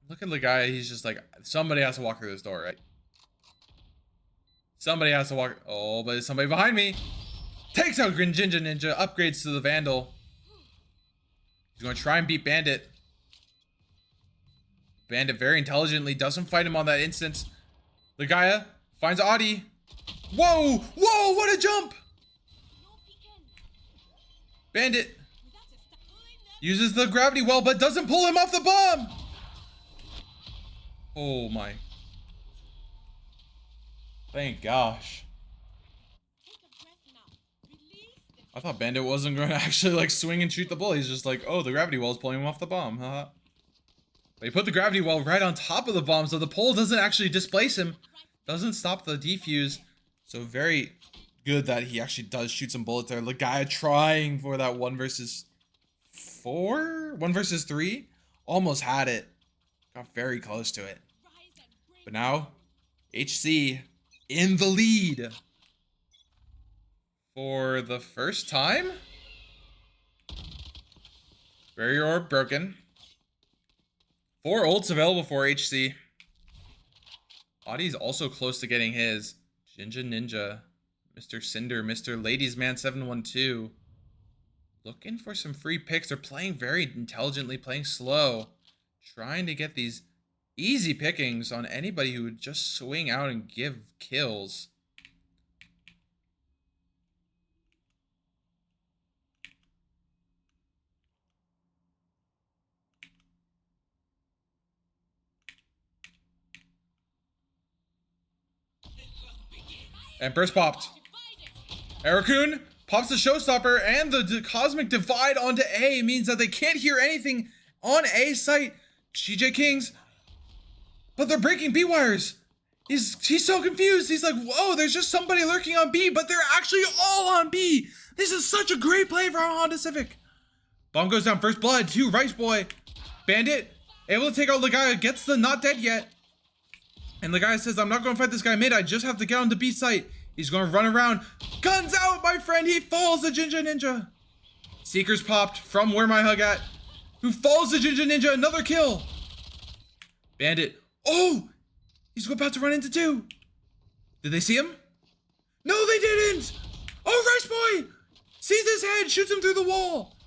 Look at Legaia. He's just like, somebody has to walk through this door, right? Somebody has to walk. Oh, but there's somebody behind me. Takes out Jinja Ninja. Upgrades to the Vandal. He's going to try and beat Bandit. Bandit very intelligently doesn't fight him on that instance. Ligaya finds Adi. Whoa! Whoa! What a jump! Bandit uses the gravity well, but doesn't pull him off the bomb! Oh my. Thank gosh. I thought Bandit wasn't going to actually like swing and shoot the bull. He's just like, oh, the gravity well is pulling him off the bomb. Haha. But he put the gravity well right on top of the bomb, so the pole doesn't actually displace him. Doesn't stop the defuse. So very good that he actually does shoot some bullets there. Ligaya trying for that 1 versus 4? 1 versus 3? Almost had it. Got very close to it. But now, HC in the lead. For the first time? Barrier orb broken. 4 ults available for HC. Adi's also close to getting his. Jinja Ninja. Mr. Cinder. Mr. Ladies Man 712. Looking for some free picks. They're playing very intelligently, playing slow. Trying to get these easy pickings on anybody who would just swing out and give kills. And burst popped. Arakun pops the showstopper, and the cosmic divide onto A means that they can't hear anything on A site. GJ Kings, but they're breaking B wires. He's so confused. He's like, whoa, there's just somebody lurking on B, but they're actually all on B. This is such a great play for our Honda Civic. Bomb goes down, first blood to Rice Boy. Bandit able to take out Ligaya, gets the not dead yet. And Ligaya says, I'm not going to fight this guy mid. I just have to get on the B site. He's going to run around. Guns out, my friend. He falls the Jinja Ninja. Seekers popped from where my hug at. Who falls the Jinja Ninja. Another kill. Bandit. Oh, he's about to run into 2. Did they see him? No, they didn't. Oh, Rice Boy sees his head, shoots him through the wall.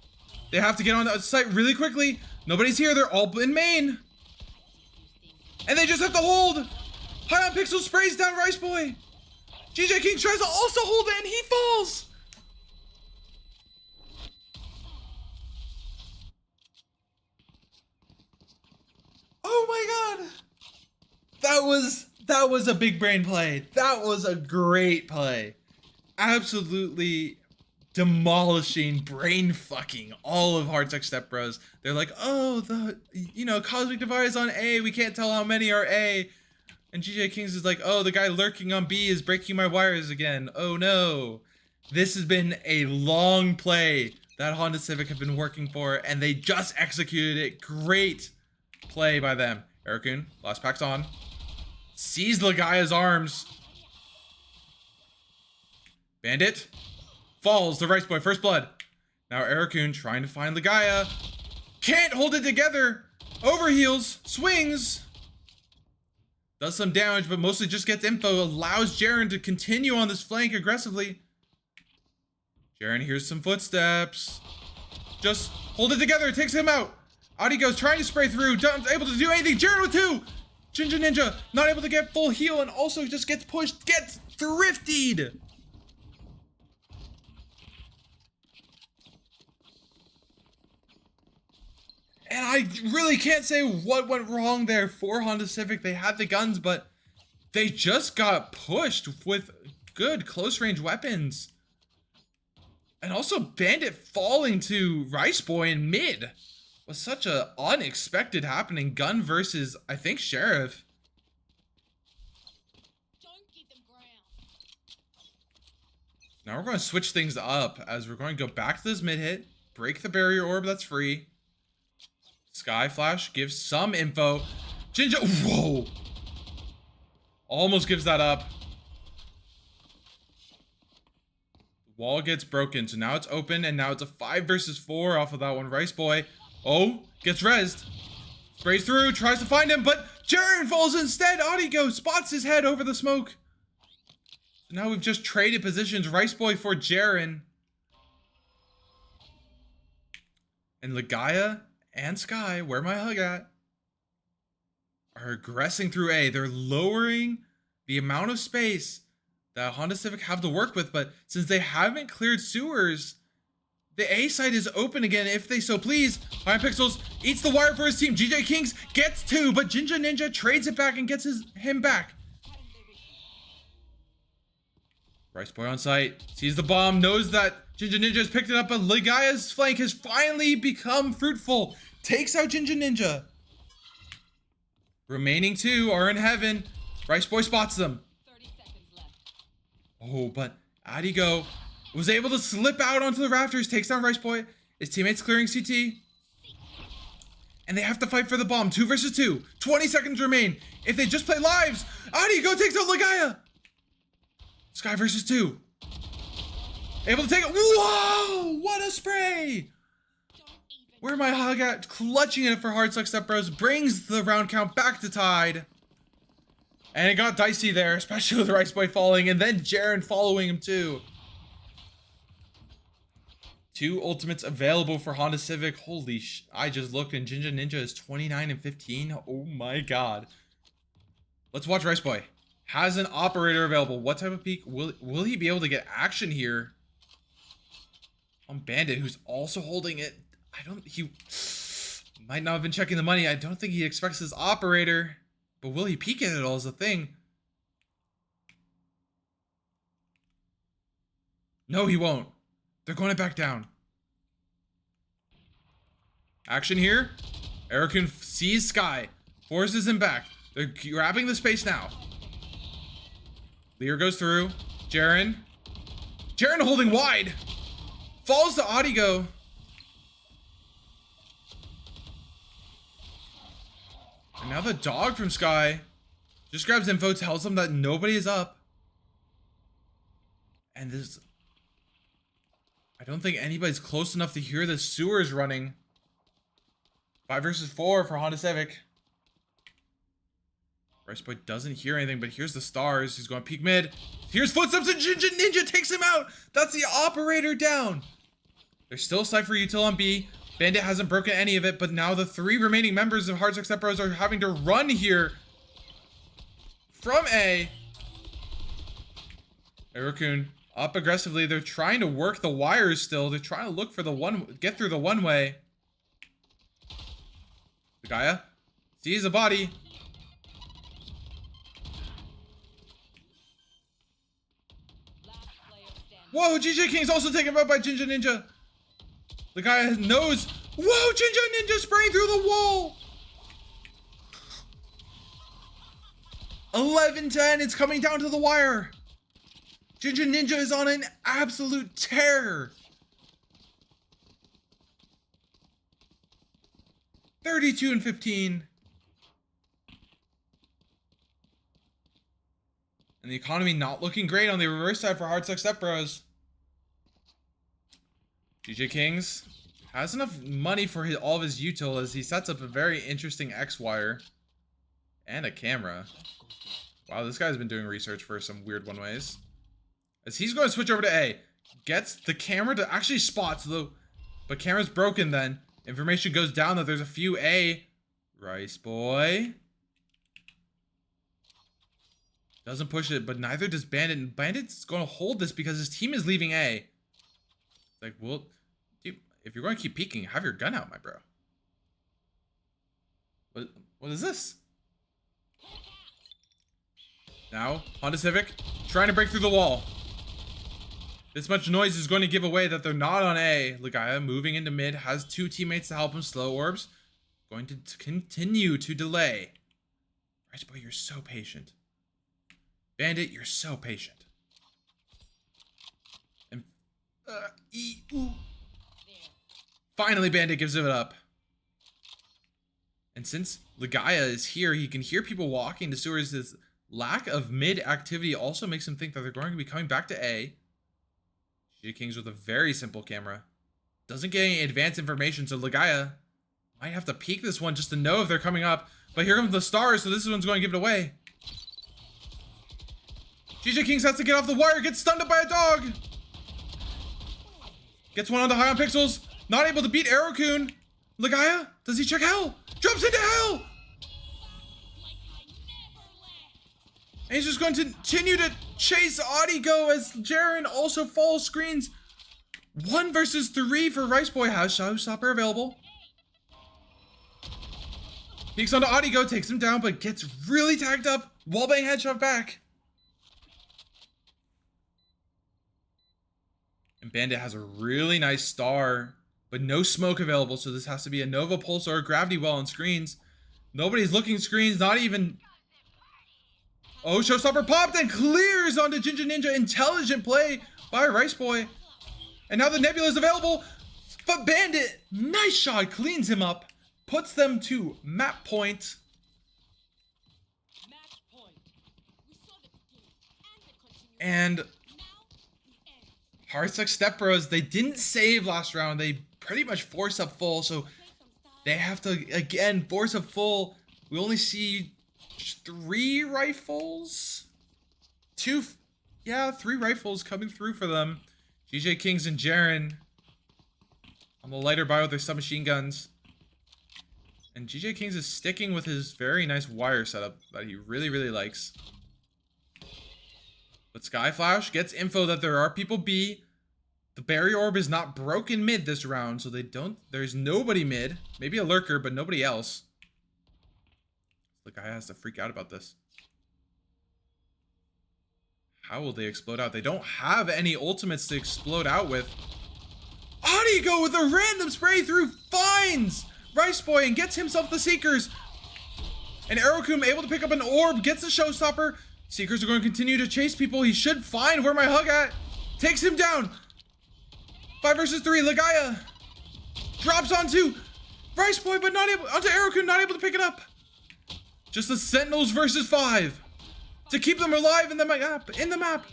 They have to get on the site really quickly. Nobody's here. They're all in main. And they just have to hold. High on Pixel sprays down Rice Boy. GJ King tries to also hold it, and he falls. Oh my god. That was a big brain play. That was a great play. Absolutely demolishing, brain fucking all of Hardstuck StepBros. They're like, oh, the cosmic divide is on A. We can't tell how many are A. And GJ Kings is like, oh, the guy lurking on B is breaking my wires again. Oh no. This has been a long play that Honda Civic have been working for, and they just executed it. Great play by them. Arakun, last pack's on. Sees Ligaya's arms. Bandit falls the Rice Boy, first blood. Now Arakun trying to find Ligaya. Can't hold it together. Overheals, swings. Does some damage, but mostly just gets info. Allows Jaren to continue on this flank aggressively. Jaren hears some footsteps. Just hold it together. Takes him out. Out he goes, trying to spray through. Not able to do anything. Jaren with 2. Jinja Ninja not able to get full heal, and also just gets pushed. Gets thriftied. And I really can't say what went wrong there for Honda Civic. They had the guns, but they just got pushed with good close-range weapons. And also Bandit falling to Rice Boy in mid was such a unexpected happening. Gun versus, I think, Sheriff. Don't give them ground. Now we're going to switch things up as we're going to go back to this mid hit, break the barrier orb that's free. Sky Flash gives some info. Jinja, whoa! Almost gives that up. Wall gets broken, so now it's open, and now it's a 5 versus 4 off of that one. Rice Boy, oh, gets rezzed. Sprays through, tries to find him, but Jaren falls instead. Adigo spots his head over the smoke. So now we've just traded positions. Rice Boy for Jaren. And Ligaya and Sky, where my hug at, are aggressing through A. They're lowering the amount of space that Honda Civic have to work with, but since they haven't cleared sewers, the A side is open again if they so please. Iron Pixels eats the wire for his team. GJ Kings gets 2, but Jinja Ninja trades it back and gets him back. Rice Boy on site, sees the bomb, knows that Jinja Ninja has picked it up, but Ligaya's flank has finally become fruitful. Takes out Jinja Ninja. Remaining 2 are in heaven. Rice Boy spots them. 30 seconds left. Oh, but Adigo was able to slip out onto the rafters, takes down Rice Boy. His teammates clearing CT. And they have to fight for the bomb. 2 versus 2. 20 seconds remain. If they just play lives, Adigo takes out Ligaya. Sky versus 2. Able to take it. Whoa! What a spray! Where my hug at? Clutching it for Hardstuck StepBros. Brings the round count back to tied. And it got dicey there, especially with Rice Boy falling. And then Jaren following him too. 2 ultimates available for Honda Civic. Holy I just looked and Jinja Ninja is 29 and 15. Oh my god. Let's watch Rice Boy. Has an operator available. What type of peek? Will he be able to get action here? On Bandit, who's also holding it. He might not have been checking the money. I don't think he expects his operator. But will he peek it at all is the thing. No, he won't. They're going it back down. Action here. Ericun sees Sky. Forces him back. They're grabbing the space now. Lear goes through. Jaren holding wide. Falls to Adigo. And now the dog from Sky just grabs info, tells them that nobody is up. And this... I don't think anybody's close enough to hear the sewers running. 5 versus 4 for Honda Civic. Rice Boy doesn't hear anything, but here's the stars. He's going peek mid. Here's footsteps and Jinja Ninja takes him out. That's the operator down. There's still Cypher Util on B. Bandit hasn't broken any of it, but now the 3 remaining members of Hardstuck StepBros are having to run here from A. Ericun up aggressively. They're trying to work the wires still. They're trying to look for get through the one way. The Gaia sees a body. Whoa, GJ King's also taken out by Jinja Ninja. The guy knows. Whoa, Jinja Ninja spraying through the wall. 11-10, it's coming down to the wire. Jinja Ninja is on an absolute tear. 32 and 15. And the economy not looking great on the reverse side for Hardstuck StepBros. GJ Kings has enough money for all of his util as he sets up a very interesting X-wire and a camera. Wow, this guy's been doing research for some weird one-ways. As he's going to switch over to A. Gets the camera to actually spots though, but camera's broken then. Information goes down that there's a few A. Rice Boy doesn't push it, but neither does Bandit. And Bandit's going to hold this because his team is leaving A. It's like, well, dude, if you're going to keep peeking, have your gun out, my bro. What is this? Now, Honda Civic trying to break through the wall. This much noise is going to give away that they're not on A. Ligaya moving into mid, has 2 teammates to help him. Slow Orbs going to continue to delay. Rice Boy, you're so patient. Bandit, you're so patient. And finally, Bandit gives it up. And since Ligaya is here, he can hear people walking to sewers. His lack of mid activity also makes him think that they're going to be coming back to A. G Kings with a very simple camera. Doesn't get any advanced information, so Ligaya might have to peek this one just to know if they're coming up. But here comes the stars, so this one's going to give it away. GJ Kings has to get off the wire, gets stunned up by a dog. Gets one on the high on pixels. Not able to beat Aerokun. Ligaya, does he check Hell? Jumps into Hell! And he's just going to continue to chase Audigo as Jaren also falls screens. 1 versus 3 for Rice Boy. Has Showstopper available. Peeks onto Audigo, takes him down, but gets really tagged up. Wallbang headshot back. And Bandit has a really nice star, but no smoke available, so this has to be a Nova Pulse or a Gravity Well on screens. Nobody's looking screens, not even... Oh, Showstopper popped and clears onto Ginger Ninja. Intelligent play by Rice Boy. And now the Nebula is available, but Bandit, nice shot, cleans him up, puts them to map point. Match point. And Hardstuck StepBros, they didn't save last round. They pretty much force up full, so they have to, again, force up full. We only see 3 rifles? 3 rifles coming through for them. GJ Kings and Jaren on the lighter buy with their submachine guns. And GJ Kings is sticking with his very nice wire setup that he really, really likes. But Skyflash gets info that there are people B. The barrier orb is not broken mid this round, so there's nobody mid. Maybe a lurker, but nobody else. The guy has to freak out about this. How will they explode out? They don't have any ultimates to explode out with. Audigo with a random spray through finds Rice Boy and gets himself the Seekers. And Aerokun able to pick up an orb, gets the Showstopper. Seekers are going to continue to chase people. He should find where my hug at. Takes him down. 5 versus 3. Ligaya drops onto Rice Boy, but not able, onto Aerokun, not able to pick it up. Just the Sentinels versus 5 to keep them alive in the map.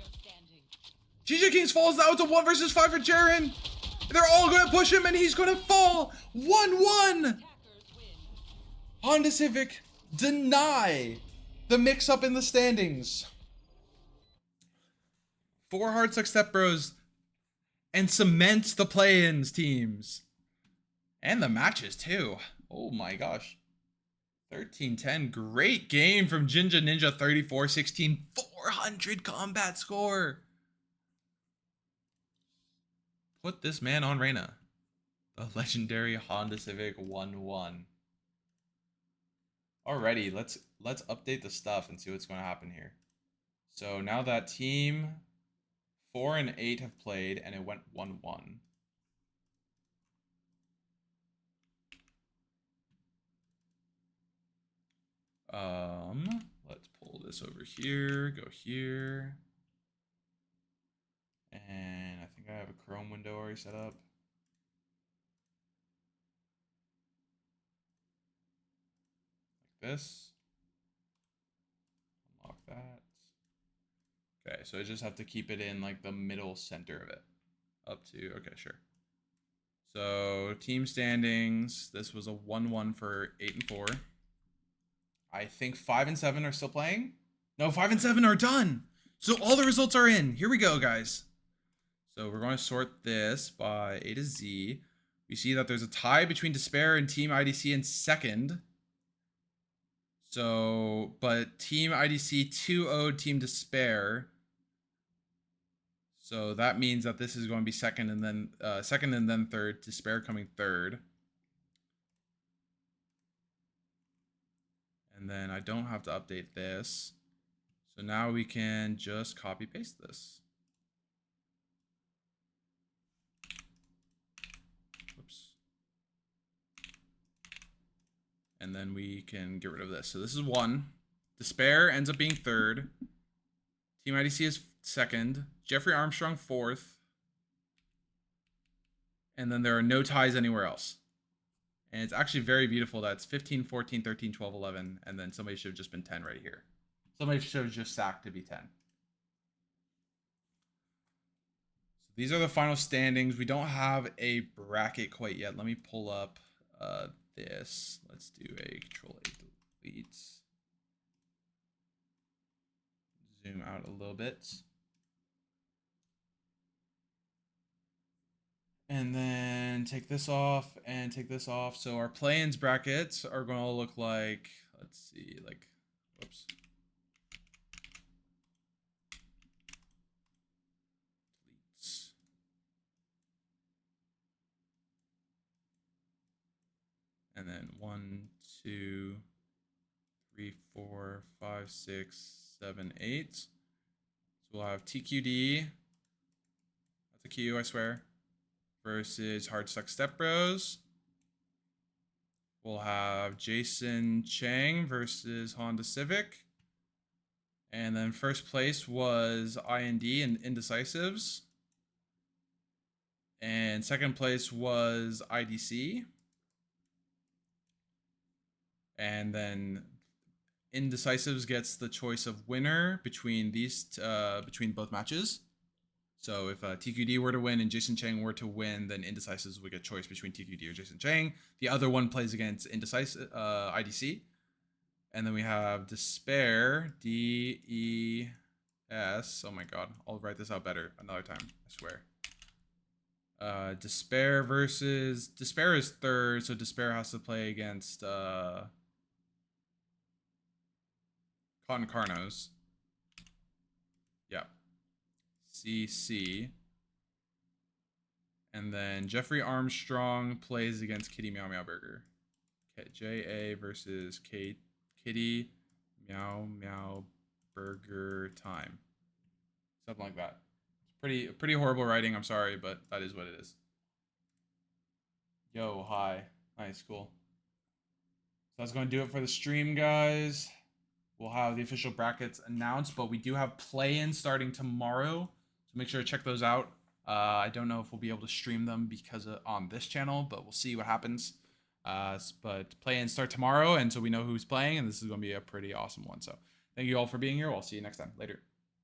GJ Kings falls now to 1 versus 5 for Jaren. They're all going to push him, and he's going to fall. 1-1. Honda Civic deny the mix-up in the standings. 4 Hardstuck StepBros and cement the play-ins teams. And the matches, too. Oh, my gosh. 13-10, great game from Ginger Ninja. 34-16, 400 combat score. Put this man on Reyna. The legendary Honda Civic 1-1. Alrighty, let's update the stuff and see what's going to happen here. So now that team 4 and 8 have played and it went 1-1. Let's pull this over here, go here. And I think I have a Chrome window already set up. Like this. Unlock that. Okay, so I just have to keep it in like the middle center of it. Up to, okay, sure. So team standings, this was a 1-1 for 8 and 4. I think 5 and 7 are still playing. No, 5 and 7 are done. So all the results are in. Here we go, guys. So we're going to sort this by A to Z. We see that there's a tie between Despair and Team IDC in second. So, but Team IDC 2-0'd Team Despair. So that means that this is going to be second and then third. Despair coming third. And then I don't have to update this. So now we can just copy paste this. Whoops. And then we can get rid of this. So this is 1. Despair ends up being third. Team IDC is second. Jeffrey Armstrong 4th. And then there are no ties anywhere else. And it's actually very beautiful that it's 15, 14, 13, 12, 11. And then somebody should have just been 10 right here. Somebody should have just sacked to be 10. So these are the final standings. We don't have a bracket quite yet. Let me pull up this. Let's do a Control-A delete. Zoom out a little bit. And then take this off and take this off. So our play-ins brackets are going to look like, let's see, like, whoops. Deletes. And then 1, 2, 3, 4, 5, 6, 7, 8. So we'll have TQD. That's a Q, I swear. Versus Hardstuck StepBros. We'll have Jason Chang versus Honda Civic. And then first place was IND and Indecisives. And second place was IDC. And then Indecisives gets the choice of winner between these between both matches. So if TQD were to win and Jason Chang were to win, then Indecisives would get choice between TQD or Jason Chang. The other one plays against IDC. And then we have Despair, DES. Oh my god, I'll write this out better another time, I swear. Despair versus... Despair is third, so Despair has to play against Cotton Carnos. Yeah. CC. And then Jeffrey Armstrong plays against Kitty Meow Meow Burger. Okay, JA versus Kitty Meow Meow Burger time. Something like that. It's pretty horrible writing, I'm sorry, but that is what it is. Yo, hi. Nice, cool. So that's going to do it for the stream, guys. We'll have the official brackets announced, but we do have play-in starting tomorrow. So make sure to check those out. I don't know if we'll be able to stream them because on this channel, but we'll see what happens. But play-in start tomorrow, and so we know who's playing, and this is going to be a pretty awesome one. So thank you all for being here. We'll see you next time. Later.